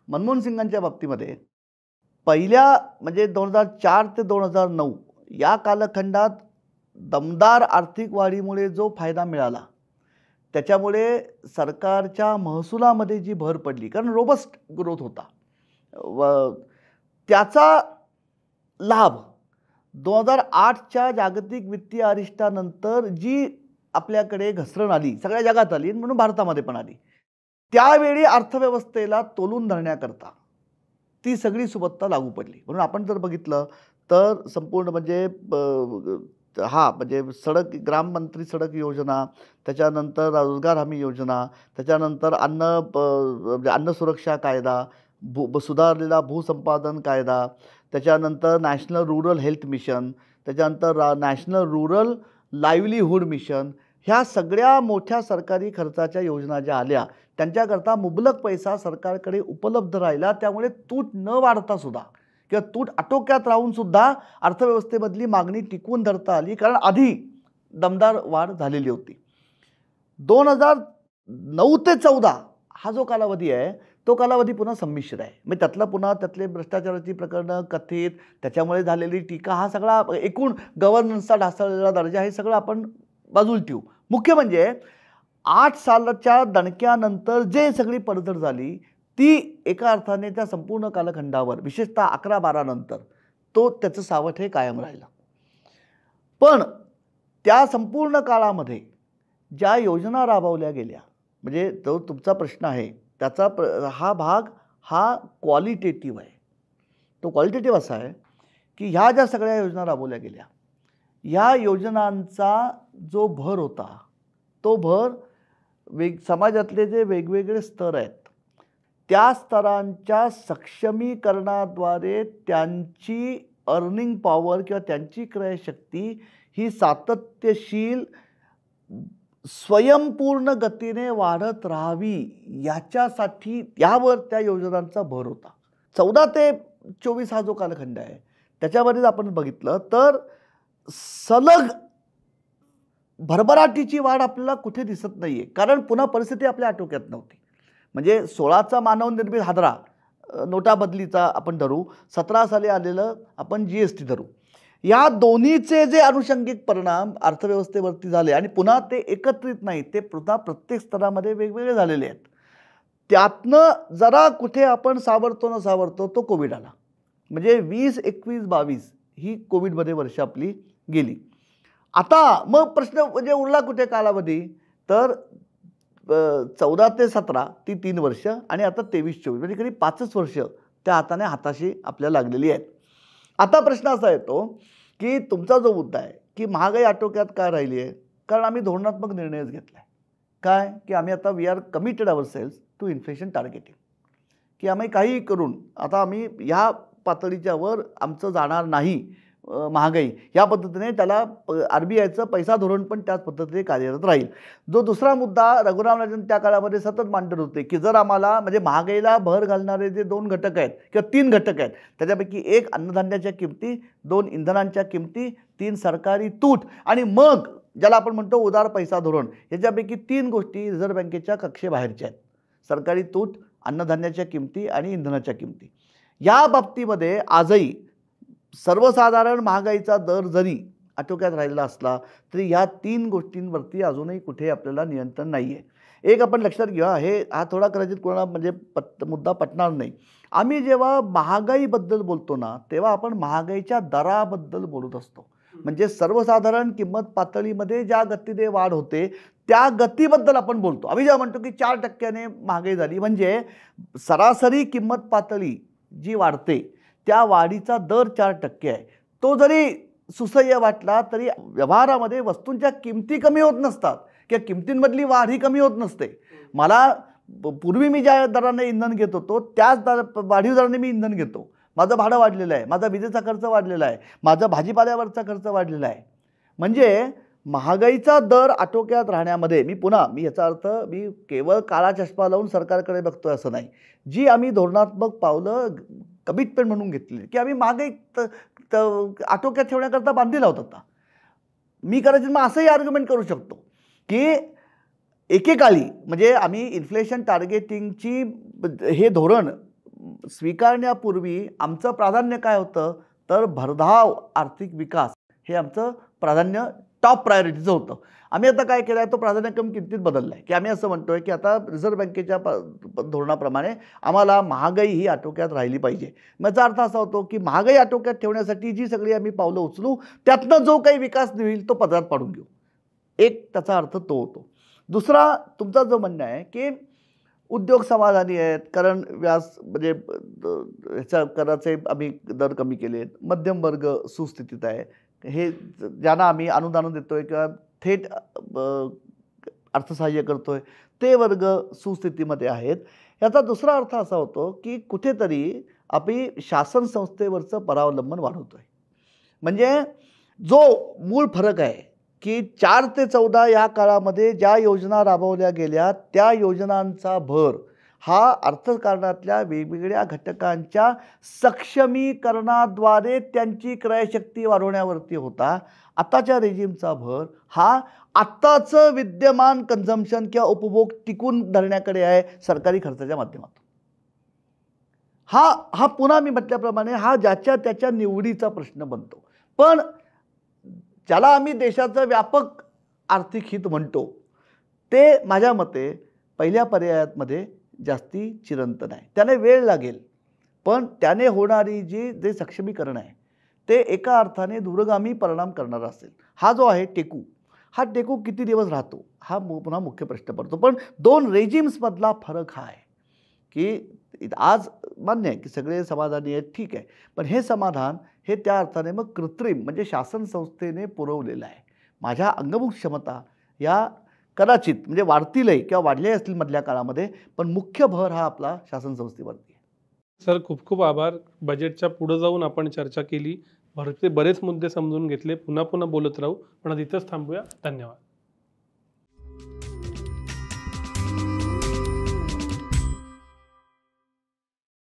मनमोहन सिंगांच्या बाबतीमध्ये पहिल्या म्हणजे 2004 ते 2009 या कालखंडात दमदार आर्थिक वाढीमुळे जो फायदा मिळाला, त्याच्यामुळे सरकारच्या महसुलामध्ये जी भर पडली, कारण रोबस्ट ग्रोथ होता, व त्याचा लाभ 2008च्या जागतिक वित्तीय अरिष्टानंतर जी आपल्याकडे घसरण आली, सगळ्या जगात आली म्हणून भारतामध्ये पण आली, त्यावेळी अर्थव्यवस्थेला तोलून धरण्याकरता ती सगळी सुबत्ता लागू पडली. म्हणून आपण जर बघितलं तर संपूर्ण म्हणजे म्हणजे ग्राम मंत्री सडक योजना, त्याच्यानंतर रोजगार हमी योजना, त्याच्यानंतर अन्न सुरक्षा कायदा, सुधारलेला भूसंपादन कायदा, त्याच्यानंतर नॅशनल रूरल हेल्थ मिशन, त्याच्यानंतर नॅशनल रूरल लाईव्हलीहूड मिशन, ह्या सगळ्या मोठ्या सरकारी खर्चाच्या योजना ज्या आल्या त्यांच्याकरता मुबलक पैसा सरकारकडे उपलब्ध राहिला. त्यामुळे तूट न वाढता सुद्धा किंवा तूट आटोक्यात राहून सुद्धा अर्थव्यवस्थेमधली मागणी टिकवून धरता आली, कारण आधी दमदार वाढ झालेली होती. 2009 ते 14 हा जो कालावधी आहे तो कालावधी पुन्हा संमिश्र आहे. म्हणजे त्यातले भ्रष्टाचाराची प्रकरणं कथित, त्याच्यामुळे झालेली टीका, हा सगळा एकूण गव्हर्नन्सचा ढासळलेला दर्जा, हे सगळं आपण बाजूला ठेवू. मुख्य म्हणजे 8 सालाच्या दणक्यानंतर जे सगळी पडझड झाली ती एका अर्थाने त्या संपूर्ण कालखंडावर, विशेषतः 11-12 नंतर त्याचं सावट हे कायम राहिलं. पण त्या संपूर्ण काळामध्ये ज्या योजना राबवल्या गेल्या, म्हणजे जो तुमचा प्रश्न आहे त्याचा हा भाग हा क्वालिटेटिव्ह आहे. तो क्वालिटेटिव्ह असा आहे की ह्या ज्या सगळ्या योजना राबवल्या गेल्या, ह्या योजनांचा जो भर होता तो भर समाजातले जे वेगवेगळे स्तर आहेत त्या स्तरांच्या सक्षमीकरणाद्वारे त्यांची अर्निंग पॉवर किंवा त्यांची क्रयशक्ती ही सातत्यशील स्वयंपूर्ण गतीने वाढत राहावी याच्यासाठी यावर त्या योजनांचा भर होता. 14 ते 24 हा जो कालखंड आहे त्याच्यामध्ये आपण बघितलं तर सलग भरभराटीची वाढ आपल्याला कुठे दिसत नाहीये, कारण पुन्हा परिस्थिती आपल्या आटोक्यात नव्हती. म्हणजे 16चा मानवनिर्मित हादरा, नोटा बदलीचा आपण धरू, 17 साली आलेलं आपण GST धरू, या दोन्हीचे जे अनुषंगिक परिणाम अर्थव्यवस्थेवरती झाले आणि पुन्हा ते एकत्रित नाही, ते पुन्हा प्रत्येक स्तरामध्ये वेगवेगळे झालेले आहेत. त्यातनं जरा कुठे आपण सावरतो न सावरतो तो कोविड आला. म्हणजे 20, 21, 22 ही कोविडमध्ये वर्ष आपली गेली. आता मग प्रश्न म्हणजे उरला कुठे कालावधी, तर 14 ते 17 ती 3 वर्ष आणि आता 23-24 म्हणजे कधी 5च वर्ष त्या हाताने हाताशी आपल्याला लागलेली आहेत. आता प्रश्न असा येतो की तुमचा जो मुद्दा आहे की महागाई आटोक्यात का राहिली आहे, कारण आम्ही धोरणात्मक निर्णयच घेतला आहे. काय की आम्ही आता we are committed ourselves to inflation targeting, की आम्ही काही करून आता आम्ही ह्या पातळीच्या वर आमचं जाणार नाही महागाई, या पद्धतीने त्याला RBIचं पैसा धोरण पण त्याच पद्धतीने कार्यरत राहील. जो दुसरा मुद्दा रघुराम राजन त्या काळामध्ये सतत मांडत होते की जर आम्हाला म्हणजे महागाईला भर घालणारे जे 2 घटक आहेत किंवा 3 घटक आहेत, त्याच्यापैकी 1 अन्नधान्याच्या किमती, 2 इंधनांच्या किमती, 3 सरकारी तूट आणि मग ज्याला आपण म्हणतो उदार पैसा धोरण, याच्यापैकी 3 गोष्टी रिझर्व्ह बँकेच्या कक्षेबाहेरच्या आहेत. सरकारी तूट, अन्नधान्याच्या किमती आणि इंधनाच्या किमती. या बाबतीमध्ये आजही सर्वसाधारण महागाईचा दर जरी आटोक्यात राहिलेला असला तरी या 3 गोष्टींवरती अजूनही कुठे आपल्याला नियंत्रण नाही आहे. एक आपण लक्षात घेऊया, हा थोडा कदाचित कोणाला म्हणजे मुद्दा पटणार नाही. आम्ही जेव्हा महागाईबद्दल बोलतो ना, तेव्हा आपण महागाईच्या दराबद्दल बोलत असतो. म्हणजे सर्वसाधारण किंमत पातळीमध्ये ज्या गतीने वाढ होते त्या गतीबद्दल आपण बोलतो. आम्ही जेव्हा म्हणतो की 4% महागाई झाली, म्हणजे सरासरी किंमत पातळी जी वाढते त्या वाढीचा दर 4% आहे. तो जरी सुसह्य वाटला तरी व्यवहारामध्ये वस्तूंच्या किमती कमी होत नसतात किंवा किमतींमधली वाढ ही कमी होत नसते. मला पूर्वी मी ज्या दराने इंधन घेत होतो त्याच वाढीव दराने मी इंधन घेतो. माझं भाडं वाढलेलं आहे, माझा विजेचा खर्च वाढलेला आहे, माझा भाजीपाल्यावरचा खर्च वाढलेला आहे. म्हणजे महागाईचा दर आटोक्यात राहण्यामध्ये मी याचा अर्थ मी केवळ काळा चष्मा लावून सरकारकडे बघतोय असं नाही. जी आम्ही धोरणात्मक पावलं कमिटमेंट म्हणून घेतली की आम्ही महागाई आटोक्यात ठेवण्याकरता बांधली लावत होता. मी कदाचित मग असंही आर्ग्युमेंट करू शकतो की एकेकाळी म्हणजे आम्ही इन्फ्लेशन टार्गेटिंगची हे धोरण स्वीकारण्यापूर्वी आमचं प्राधान्य काय होतं, तर भरधाव आर्थिक विकास हे आमचं प्राधान्य टॉप प्रायोरिटीचं होतं. आम्ही आता काय केलं आहे, तो प्राधान्यक्रम किंचित बदलला आहे की आम्ही असं म्हणतोय की आता रिझर्व्ह बँकेच्या धोरणाप्रमाणे आम्हाला महागाई ही आटोक्यात राहिली पाहिजे. याचा अर्थ असा होतो की महागाई आटोक्यात ठेवण्यासाठी जी सगळी आम्ही पावलं उचलू त्यातनं जो काही विकास होईल तो पदरात पाडून घेऊ. एक त्याचा अर्थ तो होतो. दुसरा तुमचा जो म्हणणं आहे की उद्योग समाधानी आहेत कारण व्याज म्हणजे ह्याच्या कराचे आम्ही दर कमी केले आहेत, मध्यम वर्ग सुस्थितीत आहे, हे ज्यांना आम्ही अनुदान देतोय किंवा थेट अर्थसहाय्य करतोय ते वर्ग सुस्थितीमध्ये आहेत. याचा दुसरा अर्थ असा होतो की कुठेतरी आपली शासन संस्थेवरचं परावलंबन वाढवतोय. म्हणजे जो मूळ फरक आहे की 4 ते 14 या काळामध्ये ज्या योजना राबवल्या गेल्या त्या योजनांचा भर हा अर्थकारणातल्या वेगवेगळ्या घटकांच्या सक्षमीकरणाद्वारे त्यांची क्रयशक्ती वाढवण्यावरती होता. आताच्या रेजिमचा भर हा आत्ताचं विद्यमान कन्झम्पशन किंवा उपभोग टिकून धरण्याकडे आहे सरकारी खर्चाच्या माध्यमातून. हा पुन्हा मी म्हटल्याप्रमाणे हा ज्याच्या त्याच्या निवडीचा प्रश्न बनतो. पण ज्याला आम्ही देशाचं व्यापक आर्थिक हित म्हणतो ते माझ्या मते पहिल्या पर्यायामध्ये जास्ती चिरंतन आहे. त्याने वेळ लागेल पण त्याने होणारी जे सक्षमीकरण आहे ते एका अर्थाने दूरगामी परिणाम करणारा असेल. हा जो आहे हा टेकू किती दिवस राहतो हा पुन्हा मुख्य प्रश्न पडतो. पण 2 रेजिम्समधला फरक हा आहे की आज मान्य आहे की सगळे समाधानी आहेत, ठीक आहे, पण हे समाधान हे त्या अर्थाने मग कृत्रिम म्हणजे शासन संस्थेने पुरवलेलं आहे. माझ्या अंगभूत क्षमता या कदाचित म्हणजे वाढतीलही किंवा वाढल्याही असतील मधल्या काळामध्ये, पण मुख्य भर हा आपला शासन संस्थेवरती आहे. सर खूप खूप आभार. बजेटच्या पुढे जाऊन आपण चर्चा केली, बरेच मुद्दे समजून घेतले. पुन्हा बोलत राहू, पण इथंच थांबूया. धन्यवाद.